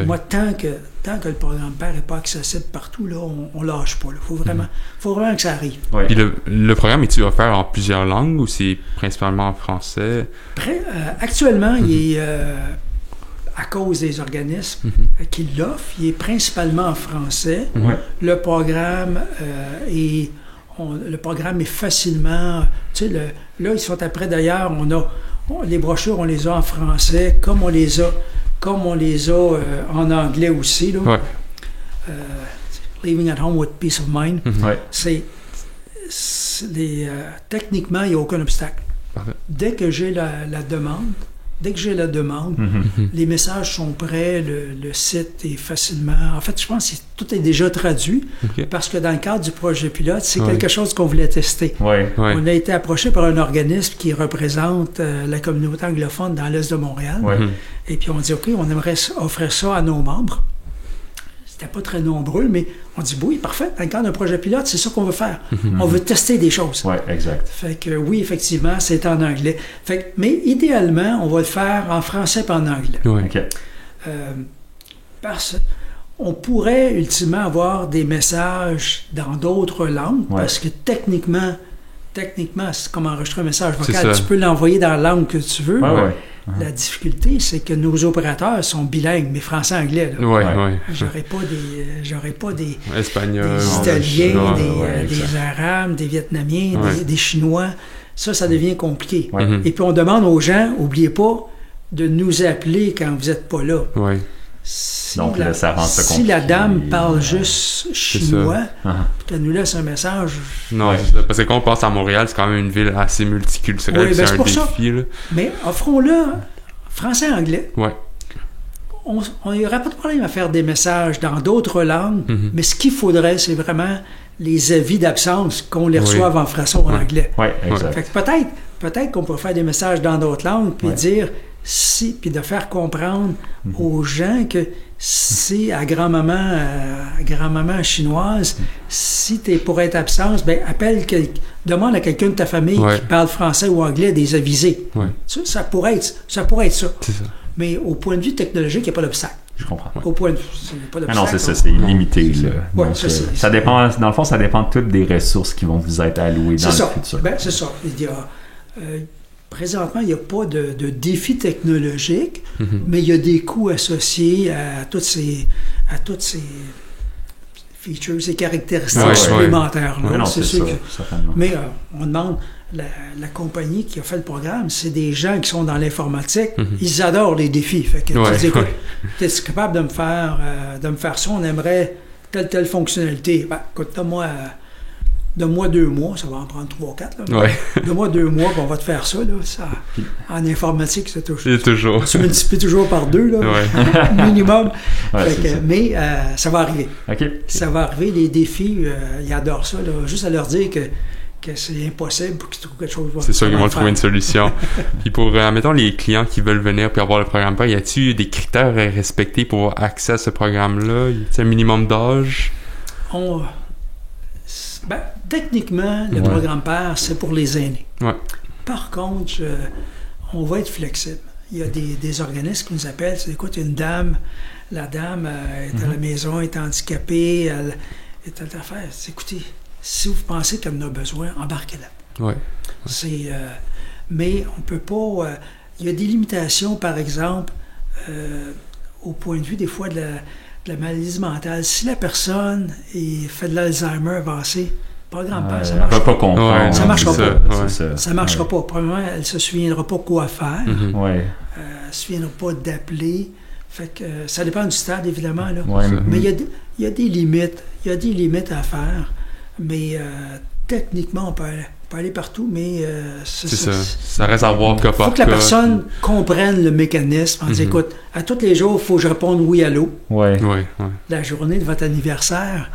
moi, tant que le programme PAIR n'est pas accessible partout, là, on lâche pas. Il faut vraiment que ça arrive. Puis le programme, est-il offert en plusieurs langues ou c'est principalement en français? Actuellement, il est, à cause des organismes qui l'offrent, il est principalement en français. Le programme le programme est facilement... Tu sais, là, ils sont après, d'ailleurs, les brochures, on les a en français, comme on les a en anglais aussi. Là. Living at home with peace of mind. Techniquement, il n'y a aucun obstacle. Dès que j'ai la demande, les messages sont prêts, le site est facilement... En fait, je pense que tout est déjà traduit, parce que dans le cadre du projet pilote, c'est quelque chose qu'on voulait tester. On a été approché par un organisme qui représente la communauté anglophone dans l'Est de Montréal. Et puis on dit, OK, on aimerait offrir ça à nos membres. C'était pas très nombreux, mais on dit, oui, parfait, dans le cadre d'un projet pilote, c'est ça qu'on veut faire. On veut tester des choses. Exact. Fait que oui, effectivement, c'est en anglais. Mais idéalement, on va le faire en français et en anglais. Parce qu'on pourrait ultimement avoir des messages dans d'autres langues, parce que techniquement, c'est comme enregistrer un message vocal. Tu peux l'envoyer dans la langue que tu veux. La difficulté, c'est que nos opérateurs sont bilingues, mais français-anglais. J'aurais pas des Espagnols, des Italiens, des Arabes, des Vietnamiens, des Chinois. Ça devient compliqué. Et puis on demande aux gens, n'oubliez pas de nous appeler quand vous n'êtes pas là. Donc là, ça rend ça si compliqué. la dame parle juste chinois, qu'elle nous laisse un message... Non, c'est ça. Parce que quand on pense à Montréal, c'est quand même une ville assez multiculturelle. Oui, ben c'est un pour défi, ça. là. Mais offrons-le français-anglais. Ouais. On n'y aurait pas de problème à faire des messages dans d'autres langues, mais ce qu'il faudrait, c'est vraiment les avis d'absence qu'on les reçoive en français ou en anglais. Oui, exact. Fait que peut-être qu'on pourrait faire des messages dans d'autres langues, puis dire puis de faire comprendre aux gens que si à grand-maman chinoise, si tu es pour être absence, ben demande à quelqu'un de ta famille qui parle français ou anglais des aviser. Ouais. Ça pourrait être ça. C'est ça. Mais au point de vue technologique, il n'y a pas d'obstacle. Je comprends. Au point de vue, il n'y a pas d'obstacle. Non, c'est ça, c'est illimité. Là. Ouais, donc, ça dépend, dans le fond, ça dépend toutes des ressources qui vont vous être allouées dans le futur. Ben, c'est ça. Il y a, présentement, il n'y a pas de défi technologique, mais il y a des coûts associés à toutes ces features, ces caractéristiques supplémentaires. Ouais. Non, c'est sûr certainement. Mais on demande, la compagnie qui a fait le programme, c'est des gens qui sont dans l'informatique, ils adorent les défis. Fait que tu dis, écoute, t'es capable de me faire ça, on aimerait telle fonctionnalité. Ben, écoute, donne-moi 2 mois, ça va en prendre 3 ou 4. Donne-moi 2 mois, puis on va te faire ça. En informatique, c'est toujours. Tu multiplies toujours par 2, minimum. Mais ça va arriver. Okay. Ça va arriver. Les défis, ils adorent ça. Juste à leur dire que c'est impossible pour qu'ils trouvent quelque chose. C'est sûr qu'ils vont trouver une solution. Puis pour, admettons, les clients qui veulent venir puis avoir le programme PAIR, y a-t-il des critères à respecter pour avoir accès à ce programme-là? Y a-t-il un minimum d'âge? Techniquement, le programme PAIR, c'est pour les aînés. Ouais. Par contre, on va être flexible. Il y a des organismes qui nous appellent. Écoute, la dame est à la maison, est handicapée, elle est à l'affaire. Écoutez, si vous pensez qu'elle en a besoin, embarquez-la. Ouais. Mais on peut pas... il y a des limitations, par exemple, au point de vue, des fois, de la maladie mentale. Si la personne fait de l'Alzheimer avancé, programme PAIR, ça marche pas. Ça marchera pas. Ça marchera pas. Premièrement, elle se souviendra pas quoi faire. Elle se souviendra pas d'appeler. Fait que ça dépend du stade, évidemment. Là. Mais il y a des limites. Il y a des limites à faire. Mais techniquement, on peut aller partout, mais c'est ça. Ça reste à voir cas par cas. Il faut que la personne comprenne le mécanisme. On dit, écoute, à tous les jours, il faut que je réponde oui, allô. La journée de votre anniversaire,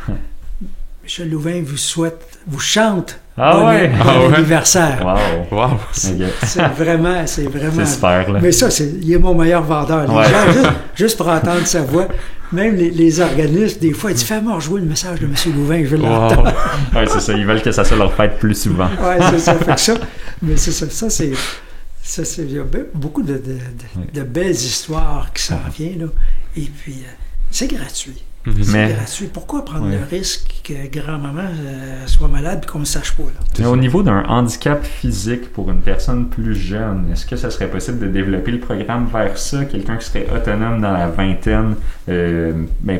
Michel Louvain vous chante bon anniversaire. Wow. C'est vraiment... C'est super, là. Mais ça, il est mon meilleur vendeur. Les gens, juste pour entendre sa voix, même les organismes, des fois, ils disent, fais-moi jouer le message de M. Louvain, je veux l'entendre. C'est ça, ils veulent que ça soit leur fête plus souvent. C'est ça. Fait que ça, mais c'est ça, il y a beaucoup de belles histoires qui s'en viennent, là. Et puis, c'est gratuit. C'est gratuit. Pourquoi prendre le risque que grand-maman soit malade et qu'on ne le sache pas? Là? Mais au niveau d'un handicap physique pour une personne plus jeune, est-ce que ça serait possible de développer le programme vers ça? Quelqu'un qui serait autonome dans la vingtaine,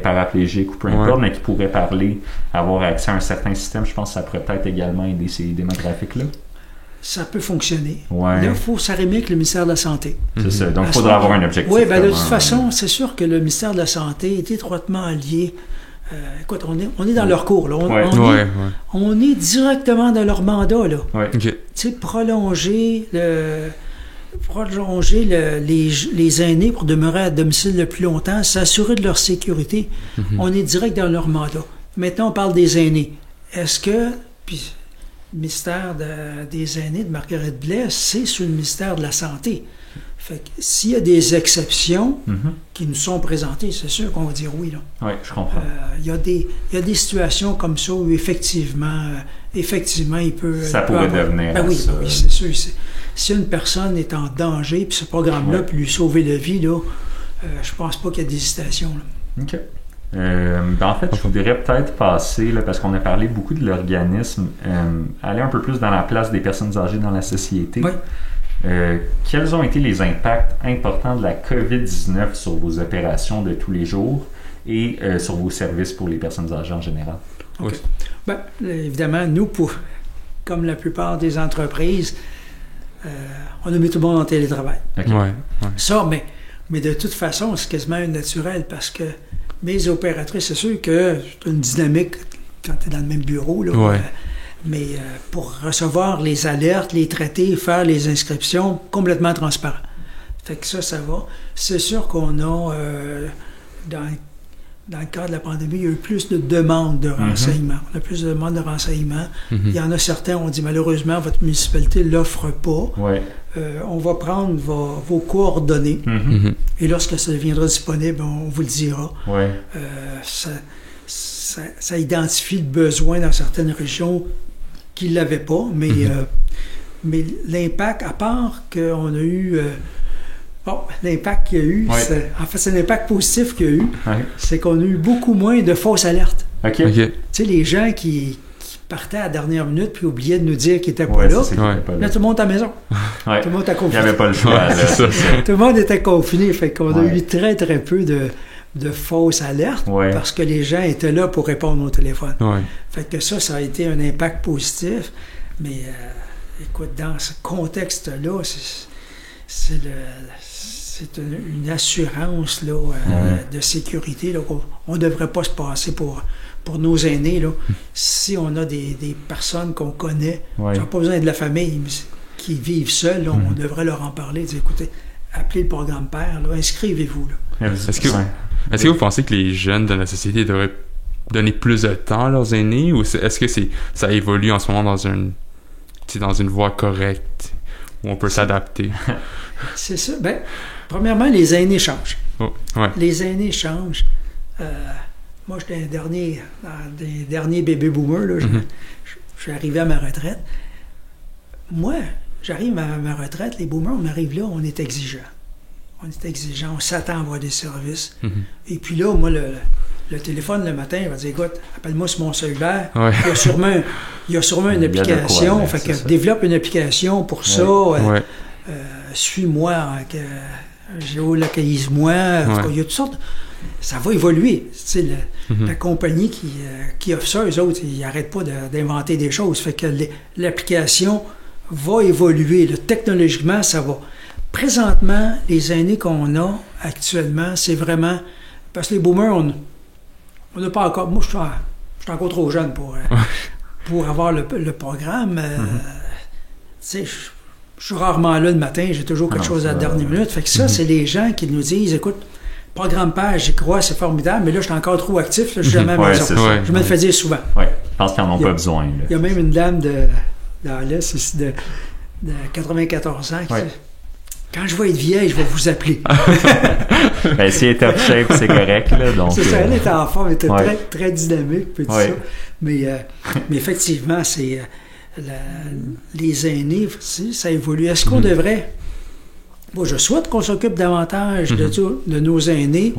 paraplégique ou peu importe, mais qui pourrait parler, avoir accès à un certain système, je pense que ça pourrait peut-être également aider ces démographiques-là. Ça peut fonctionner. Là, il faut s'arrimer avec le ministère de la Santé. C'est ça. Donc, il faudra avoir un objectif. Oui, de toute façon, c'est sûr que le ministère de la Santé est étroitement lié. Écoute, on est dans leur cours. Là. On est directement dans leur mandat. Là. Tu sais, prolonger les aînés pour demeurer à domicile le plus longtemps, s'assurer de leur sécurité. On est direct dans leur mandat. Maintenant, on parle des aînés. Est-ce que... Le ministère des aînés de Marguerite Blais, c'est sur le ministère de la Santé. Fait que s'il y a des exceptions qui nous sont présentées, c'est sûr qu'on va dire oui. Là. Oui, je comprends. Il y a des situations comme ça où effectivement il peut... Ça pourrait devenir... oui, c'est sûr. Si une personne est en danger, puis ce programme-là peut lui sauver la vie, là, je pense pas qu'il y a d'hésitation. Là. OK. En fait, je voudrais peut-être passer, là, parce qu'on a parlé beaucoup de l'organisme, aller un peu plus dans la place des personnes âgées dans la société. Quels ont été les impacts importants de la COVID-19 sur vos opérations de tous les jours et sur vos services pour les personnes âgées en général? Évidemment, nous, comme la plupart des entreprises, on a mis tout le monde en télétravail. Okay. Ça, mais Mais de toute façon, c'est quasiment naturel parce que mes opératrices, c'est sûr que c'est une dynamique quand tu es dans le même bureau, là, Ouais. mais pour recevoir les alertes, les traiter, faire les inscriptions, complètement transparent. Fait que ça va. C'est sûr qu'on a, dans le cadre de la pandémie, il y a eu plus de demandes de renseignements. On a plus de demandes de renseignements. Il y en a certains, on dit malheureusement, votre municipalité ne l'offre pas. Ouais. On va prendre vos coordonnées et lorsque ça deviendra disponible, on vous le dira. Ouais. Ça identifie le besoin dans certaines régions qui ne l'avaient pas, mais l'impact, à part qu'on a eu... l'impact qu'il y a eu, c'est l'impact positif qu'il y a eu, c'est qu'on a eu beaucoup moins de fausses alertes. OK. Tu sais, les gens qui partaient à la dernière minute puis oubliaient de nous dire qu'ils n'étaient pas là. Là, tout le monde est à la maison. Tout le monde était confiné. Il n'y avait pas le choix. Tout le monde était confiné. Fait qu'on a eu très, très peu de fausses alertes parce que les gens étaient là pour répondre au téléphone. Fait que ça a été un impact positif. Mais écoute, dans ce contexte-là, c'est une assurance là, de sécurité. Là, on ne devrait pas se passer pour nos aînés. Là. Si on a des personnes qu'on connaît, qui n'ont pas besoin de la famille, mais qui vivent seuls, là, on devrait leur en parler. Dire, écoutez, appelez le programme Père, là, inscrivez-vous. Là. Est-ce que vous pensez que les jeunes de la société devraient donner plus de temps à leurs aînés ou est-ce que ça évolue en ce moment dans une voie correcte où on peut s'adapter? C'est ça. Ben, premièrement, les aînés changent. Les aînés changent. Moi, j'étais un des derniers baby boomers. Là, je suis arrivé à ma retraite. Moi, j'arrive à ma retraite, les boomers, on arrive là, on est exigeants. On s'attend à avoir des services. Et puis là, moi, le téléphone le matin, il va dire, écoute, appelle-moi sur mon cellulaire. Il y a sûrement une application. Fait que développe une application pour ça. Suis-moi, géolocalise-moi. Il y a toutes sortes. Ça va évoluer. La compagnie qui offre ça, eux autres, ils n'arrêtent pas d'inventer des choses. Fait que l'application va évoluer. Là, technologiquement, ça va. Présentement, les aînés qu'on a actuellement, c'est vraiment... Parce que les boomers, on n'a pas encore... Moi, je suis encore trop jeune pour avoir le programme. Tu sais, je suis rarement là le matin, j'ai toujours quelque chose à la dernière minute. Fait que ça, c'est les gens qui nous disent, écoute, programme Père, j'y crois, c'est formidable, mais là, je suis encore trop actif, là, je suis jamais à la maison. Je me le fais dire souvent. Je pense qu'ils n'en ont pas besoin. Il y a même une dame dans l'Est ici de 94 ans qui dit, quand je vais être vieille, je vais vous appeler. Ben, si elle est top shape, c'est correct. Là, donc, c'est ça, elle était en forme, elle était très, très dynamique, puis tout ça. Mais effectivement, c'est... les aînés, ça évolue. Est-ce qu'on devrait... Bon, je souhaite qu'on s'occupe davantage de nos aînés.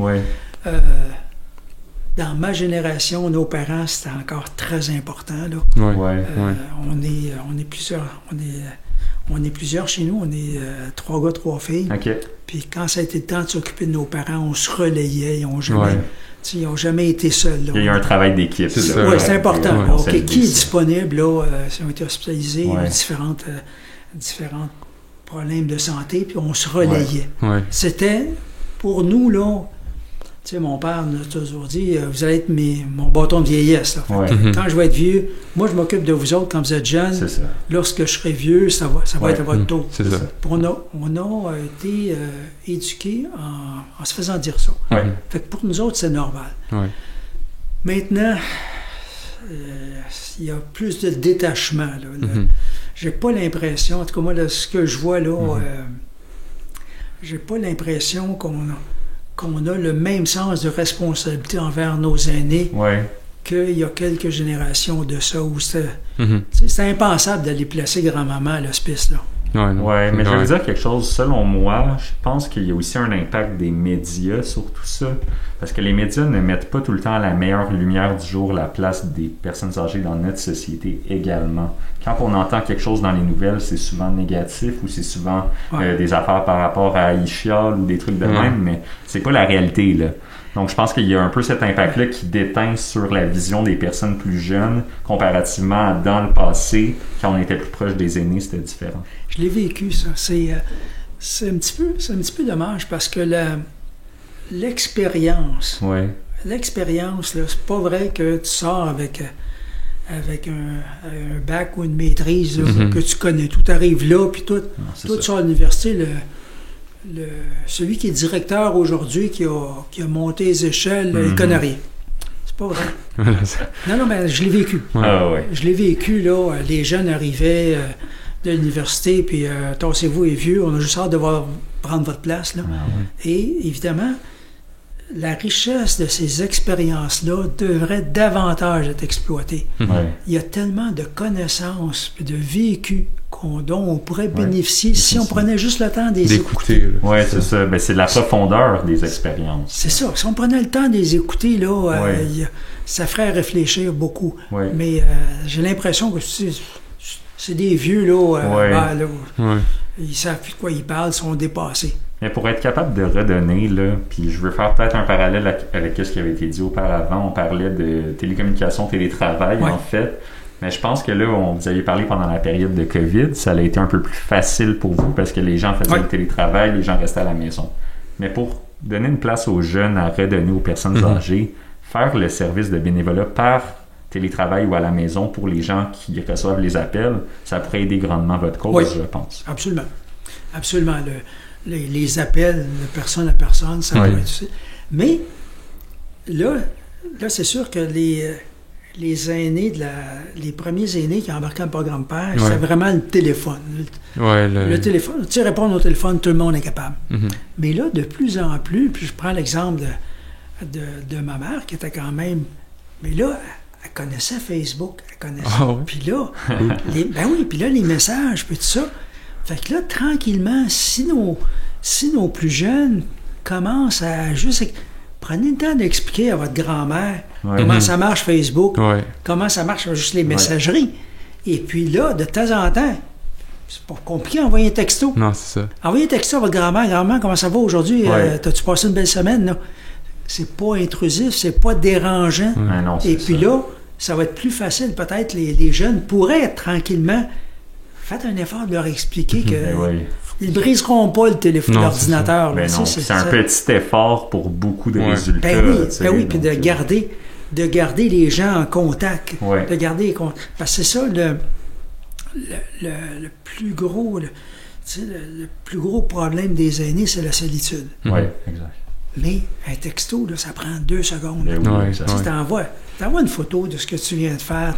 Dans ma génération, nos parents, c'était encore très important. Là. On est plusieurs chez nous. On est 3 gars, 3 filles. Puis quand ça a été le temps de s'occuper de nos parents, on se relayait. Ils n'ont jamais été seuls. Là. Il y a eu un travail d'équipe. Oui, c'est important. Qui est disponible? Là, ils ont été hospitalisés, différents problèmes de santé, puis on se relayait. C'était, pour nous, là, tu sais, mon père nous a toujours dit, vous allez être mon bâton de vieillesse. Là. Quand je vais être vieux, moi, je m'occupe de vous autres quand vous êtes jeunes. Lorsque je serai vieux, ça va être à votre tour. On a été éduqués en se faisant dire ça. Fait que pour nous autres, c'est normal. Maintenant, il y a plus de détachement. Là. J'ai pas l'impression, en tout cas moi, là, ce que je vois là, j'ai pas l'impression qu'on a le même sens de responsabilité envers nos aînés qu'il y a quelques générations de ça, où c'était impensable d'aller placer grand-maman à l'hospice. Là. Mais je veux dire quelque chose, selon moi, je pense qu'il y a aussi un impact des médias sur tout ça, parce que les médias ne mettent pas tout le temps à la meilleure lumière du jour la place des personnes âgées dans notre société également. Quand on entend quelque chose dans les nouvelles, c'est souvent négatif ou c'est souvent des affaires par rapport à Ishial ou des trucs de même, mais c'est pas la réalité, là. Donc, je pense qu'il y a un peu cet impact-là qui déteint sur la vision des personnes plus jeunes comparativement à dans le passé, quand on était plus proche des aînés, c'était différent. Je l'ai vécu, ça. C'est un petit peu dommage parce que l'expérience, Ouais. l'expérience, là, c'est pas vrai que tu sors avec un bac ou une maîtrise, là, que tu connais tout, arrive là, puis tout tu sors à l'université, celui qui est directeur aujourd'hui, qui a monté les échelles, il connaît rien. C'est pas vrai. Non, mais je l'ai vécu. Ah ouais. Je l'ai vécu, là, les jeunes arrivaient de l'université, puis tassez-vous les vieux, on a juste hâte de prendre votre place, là. Ah ouais. Et évidemment, la richesse de ces expériences-là devrait davantage être exploitée. Ouais. Il y a tellement de connaissances et de vécus dont on pourrait bénéficier si on prenait juste le temps de les écouter. Oui, c'est ça. Ben, c'est la profondeur des expériences. C'est ça. Si on prenait le temps de les écouter, là, ça ferait réfléchir beaucoup. Ouais. Mais j'ai l'impression que c'est des vieux, là, ils savent plus de quoi ils parlent, ils sont dépassés. Mais pour être capable de redonner, là, puis je veux faire peut-être un parallèle avec ce qui avait été dit auparavant, on parlait de télécommunication, télétravail, en fait. Mais je pense que là, vous avez parlé pendant la période de COVID, ça a été un peu plus facile pour vous parce que les gens faisaient le télétravail, les gens restaient à la maison. Mais pour donner une place aux jeunes à redonner aux personnes âgées, faire le service de bénévolat par télétravail ou à la maison pour les gens qui reçoivent les appels, ça pourrait aider grandement votre cause, je pense. Absolument. Absolument. Les appels de personne à personne, ça va être utile. Mais là, c'est sûr que les aînés, les premiers aînés qui embarquaient le programme PER, c'est vraiment le téléphone. Le téléphone, tu sais, répondre au téléphone, tout le monde est capable. Mais là, de plus en plus, puis je prends l'exemple de ma mère qui était quand même... Mais là, elle connaissait Facebook, elle connaissait... Puis là, puis là, les messages, puis tout ça... Fait que là, tranquillement, si nos plus jeunes commencent à juste... Prenez le temps d'expliquer à votre grand-mère comment ça marche Facebook, comment ça marche juste les messageries. Et puis là, de temps en temps, c'est pas compliqué d'envoyer un texto. Non, c'est ça. Envoyez un texto à votre grand-mère. Grand-mère, comment ça va aujourd'hui? T'as-tu passé une belle semaine? Là? C'est pas intrusif, c'est pas dérangeant. Non, et puis là, ça va être plus facile. Peut-être les jeunes pourraient être tranquillement... Faites un effort de leur expliquer que ils ne briseront pas le téléphone, l'ordinateur. C'est un petit effort pour beaucoup de résultats. Puis de garder les gens en contact. De garder parce que c'est ça le plus gros le plus gros problème des aînés, c'est la solitude. Oui, exact. Mais un texto, là, ça prend 2 secondes. Tu t'envoies une photo de ce que tu viens de faire,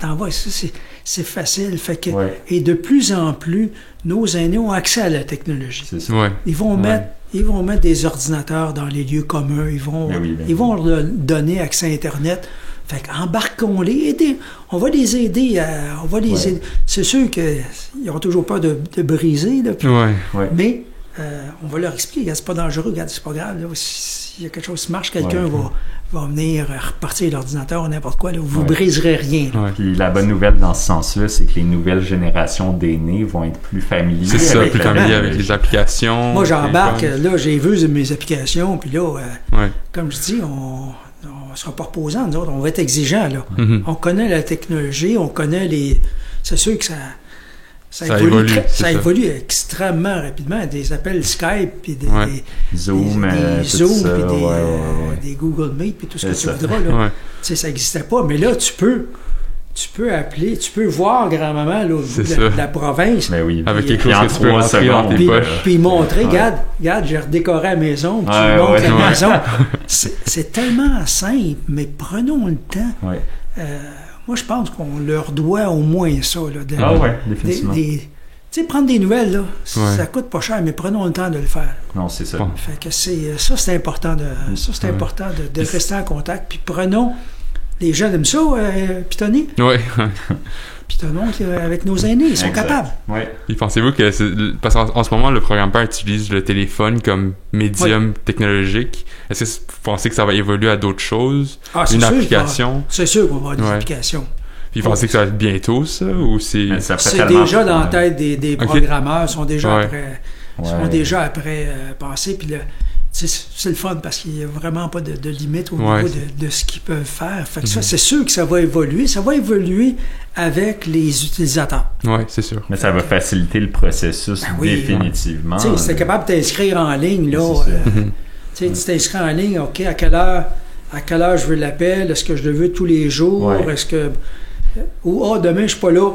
c'est facile. Fait que, et de plus en plus, nos aînés ont accès à la technologie. C'est ça. Ils vont mettre des ordinateurs dans les lieux communs, ils vont leur donner accès à Internet. Fait qu'embarquons-les, on va les aider. C'est sûr qu'ils n'auront toujours pas de briser, là, mais on va leur expliquer, regarde, c'est pas dangereux, regarde, c'est pas grave. Là, s'il y a quelque chose qui marche, quelqu'un va venir repartir l'ordinateur ou n'importe quoi, là, vous ne briserez rien. Puis la bonne nouvelle dans ce sens-là, c'est que les nouvelles générations d'aînés vont être plus familiers. Avec les applications. Moi, j'embarque, là, j'ai vu mes applications, puis là, comme je dis, on ne sera pas reposants, nous autres, on va être exigeants, là. On connaît la technologie, on connaît les... C'est sûr que ça évolue extrêmement rapidement. Des appels Skype, puis des Zoom, puis des Google Meet, puis tout ce que tu voudras. Là. Ça n'existait pas, mais là, tu peux appeler, tu peux voir grand-maman là, de la province. Avec quelque chose que tu peux rentrer dans tes poches. Puis montrer, regarde, j'ai redécoré la maison, puis tu montres la maison. C'est tellement simple, mais prenons le temps. Moi, je pense qu'on leur doit au moins ça. Là, définitivement. Tu sais, prendre des nouvelles, là, ça coûte pas cher, mais prenons le temps de le faire. Non, c'est ça. Fait que c'est important de rester en contact. Puis prenons... Les jeunes aiment ça, pitonner. Pitonnons avec nos aînés, ils sont capables. Et pensez-vous que... Parce qu'en ce moment, le programme PER utilise le téléphone comme médium technologique. Est-ce que vous pensez que ça va évoluer à d'autres choses? Une application? C'est sûr qu'on va avoir des applications. Puis vous pensez que ça va être bientôt, ça? Ou c'est déjà dans la tête des programmeurs, sont déjà après pensés. Puis là, tu c'est le fun parce qu'il n'y a vraiment pas de limite au niveau de ce qu'ils peuvent faire. Fait que ça, c'est sûr que ça va évoluer. Ça va évoluer avec les utilisateurs. Oui, c'est sûr. Mais ça va faciliter le processus définitivement. Tu sais, c'est capable de t'inscrire en ligne, là. Tu t'inscris en ligne, OK, à quelle heure je veux l'appel? Est-ce que je le veux tous les jours? Est-ce que... Ou, demain, je suis pas là.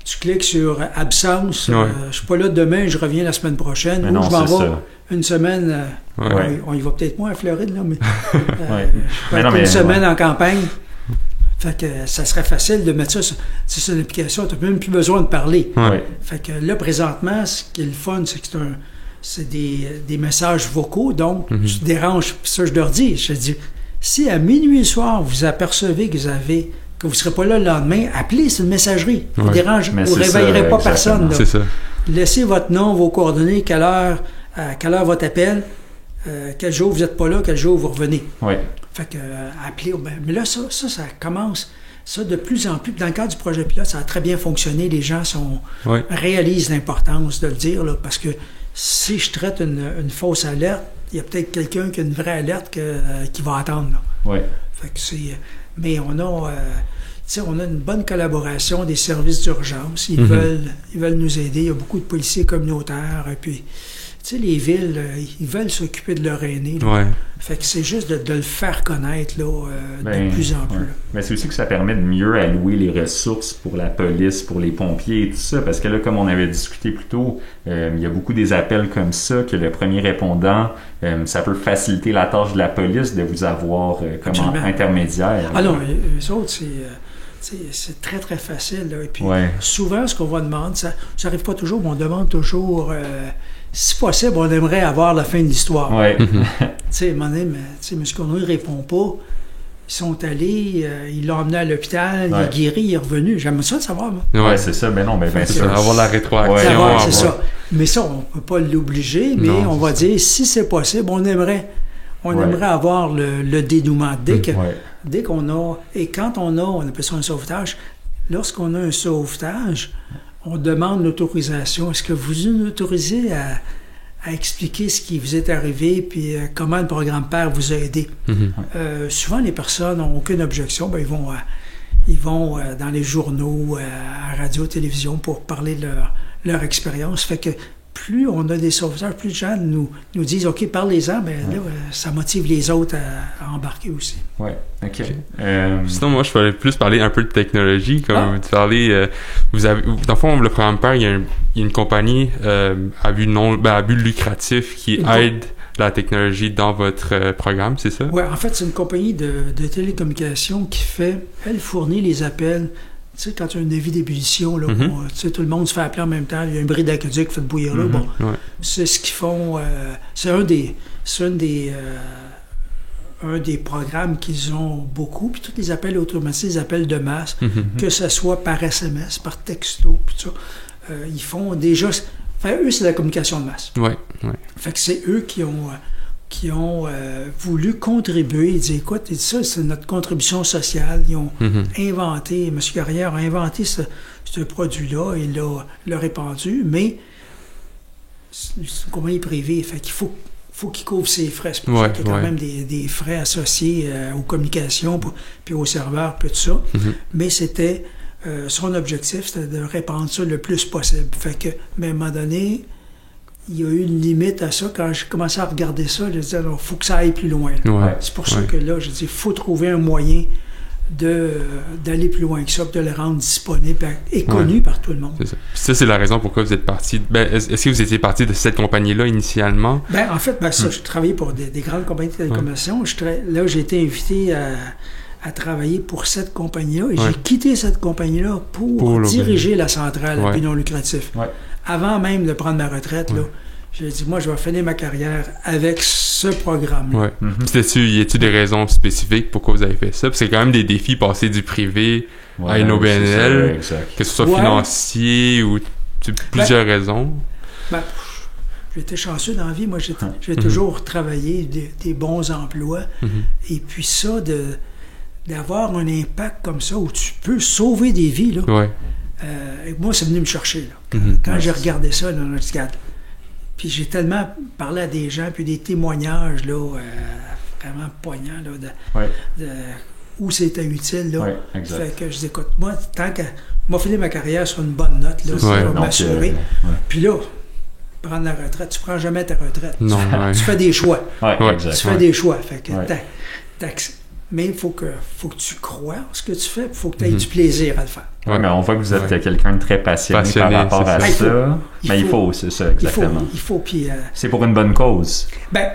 Tu cliques sur absence. Je suis pas là demain, je reviens la semaine prochaine. Mais ou non, je m'en vais une semaine. On y va peut-être moins à Floride, là, mais une semaine en campagne. Fait que ça serait facile de mettre ça sur l'application. Tu n'as même plus besoin de parler. Fait que là, présentement, ce qui est le fun, c'est que c'est des messages vocaux. Donc, tu te déranges. Ça, je leur dis. Je dis, si à minuit le soir, vous apercevez que vous ne serez pas là le lendemain, appelez, c'est une messagerie. Vous ne réveillerez pas personne. Là. C'est ça. Laissez votre nom, vos coordonnées, à quelle heure votre appel, quel jour vous n'êtes pas là, quel jour vous revenez. Fait que, appelez. Mais là, ça commence. Ça, de plus en plus. Dans le cadre du projet pilote, ça a très bien fonctionné. Les gens réalisent l'importance de le dire, là, parce que si je traite une fausse alerte, il y a peut-être quelqu'un qui a une vraie alerte qui va attendre. Là. Fait que mais on a une bonne collaboration des services d'urgence. Ils veulent nous aider. Il y a beaucoup de policiers communautaires. Et puis, tu sais, les villes, ils veulent s'occuper de leurs aînés. Fait que c'est juste de le faire connaître là, de plus en plus. Mais c'est aussi que ça permet de mieux allouer les ressources pour la police, pour les pompiers et tout ça. Parce que là, comme on avait discuté plus tôt, il y a beaucoup des appels comme ça que le premier répondant, ça peut faciliter la tâche de la police de vous avoir comme intermédiaire. Ah non, eux autres, c'est très, très facile. Là. Et puis, souvent, ce qu'on va demander, ça n'arrive pas toujours, mais on demande toujours... si possible, on aimerait avoir la fin de l'histoire. Tu sais, M. Connery ne répond pas. Ils sont allés, ils l'ont emmené à l'hôpital, il est guéri, il est revenu. J'aime ça de savoir, moi. C'est ça. Mais non, mais bien sûr. Avoir la rétroaction. C'est ça. Mais ça, on ne peut pas l'obliger, mais on va dire, si c'est possible, on aimerait avoir le dénouement. Dès qu'on a... Et quand on appelle ça un sauvetage, lorsqu'on a un sauvetage... On demande l'autorisation. Est-ce que vous nous autorisez à expliquer ce qui vous est arrivé puis comment le programme PER vous a aidé? Souvent, les personnes n'ont aucune objection. Ils vont dans les journaux, à radio, télévision pour parler de leur expérience. Fait que plus on a des sauveteurs, plus de gens nous disent « OK, parlez-en », là, ça motive les autres à embarquer aussi. OK. Sinon, moi, je voulais plus parler un peu de technologie. Comme tu parlais, dans le fond, le programme PER, il y a une compagnie à but lucratif qui aide la technologie dans votre programme, c'est ça? Oui, en fait, c'est une compagnie de télécommunications qui elle fournit les appels. Tu sais, quand tu as un avis d'ébullition, là, tu sais, tout le monde se fait appeler en même temps, il y a un bris d'aqueduc qui fait bouillir là. C'est ce qu'ils font. C'est un des programmes qu'ils ont beaucoup. Puis tous les appels automatisés, les appels de masse, que ce soit par SMS, par texto, puis tout ça, ils font déjà... eux, c'est la communication de masse. Fait que c'est eux qui ont voulu contribuer. Ils disaient, écoute, ça, c'est notre contribution sociale. Ils ont inventé, M. Carrière a inventé ce produit-là, il l'a répandu, mais c'est une compagnie privée. Fait qu'il faut qu'il couvre ses frais. C'est pour ça qu'il y a quand même des frais associés aux communications, puis aux serveurs, puis tout ça. Mais c'était... son objectif, c'était de répandre ça le plus possible. Fait que, mais à un moment donné... Il y a eu une limite à ça. Quand j'ai commencé à regarder ça, je disais, il faut que ça aille plus loin. C'est pour ça que là, je dis, il faut trouver un moyen d'aller plus loin que ça, de le rendre disponible et connu par tout le monde. C'est ça. Puis ça, c'est la raison pourquoi vous êtes parti. Est-ce que vous étiez parti de cette compagnie-là initialement? En fait, je travaillais pour des grandes compagnies de télécommunications. Là, j'ai été invité à travailler pour cette compagnie-là. Et j'ai quitté cette compagnie-là pour diriger la centrale à but non lucratif. Avant même de prendre ma retraite, là, j'ai dit, moi, je vais finir ma carrière avec ce programme-là. Y a-t-il des raisons spécifiques pourquoi vous avez fait ça? Parce que c'est quand même des défis, passer du privé à une OBNL, que ce soit financier ou plusieurs raisons. J'ai été chanceux dans la vie. Moi, j'ai toujours travaillé des bons emplois. Et puis ça, d'avoir un impact comme ça, où tu peux sauver des vies, là. Moi, c'est venu me chercher. Là. Quand j'ai regardé ça, là, je me suis dit, Puis j'ai tellement parlé à des gens, puis des témoignages, là, vraiment poignants, là, où c'était utile, là. Ouais, exact. Fait que je dis, écoute, moi, tant que... Moi, finir ma carrière sur une bonne note, là, ça va m'assurer. Puis là, prendre la retraite, tu prends jamais ta retraite. Non, tu fais des choix. Exact. Tu fais des choix. Fait que mais il faut que tu crois en ce que tu fais, il faut que tu aies du plaisir à le faire. Oui, mais on voit que vous êtes quelqu'un de très passionné par rapport à ça. Mais il faut, c'est ça, exactement. Il faut, puis... c'est pour une bonne cause. Ben,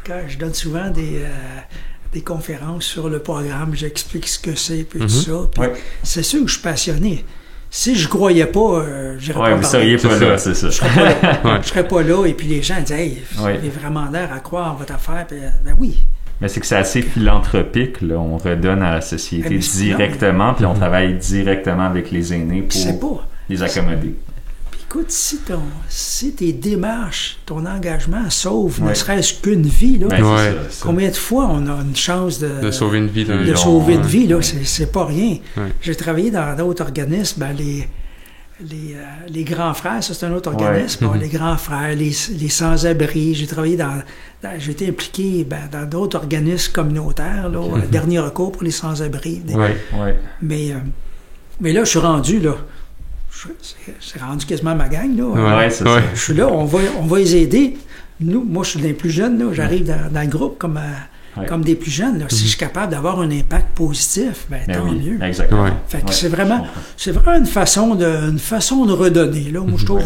quand je donne souvent des conférences sur le programme, j'explique ce que c'est, puis tout ça, puis c'est sûr que je suis passionné. Si je croyais pas, j'irais pas vous seriez pas là, c'est ça. Je serais pas là. Je serais pas là, et puis les gens disent « Hey, vous avez vraiment l'air à croire en votre affaire. » Puis, ben oui. Mais c'est que c'est assez philanthropique, là. On redonne à la société directement, puis on travaille directement avec les aînés pour les accommoder. Puis écoute, si tes démarches, ton engagement sauve ne serait-ce qu'une vie, là, combien de fois on a une chance de sauver une vie? De sauver une vie, là, c'est pas rien. J'ai travaillé dans d'autres organismes, les grands frères, ça c'est un autre organisme. Bon, les grands frères, les sans-abri. J'ai travaillé j'ai été impliqué dans d'autres organismes communautaires, là, dernier recours pour les sans-abri. Mais là, je suis rendu, là. C'est rendu quasiment ma gang, là. C'est ça. Je suis là, on va les aider. Moi, je suis des plus jeunes, là. J'arrive dans le groupe comme des plus jeunes. Là. Si je suis capable d'avoir un impact positif, tant mieux. Exactement. Fait que c'est vraiment une façon de redonner. Là. Moi, je trouve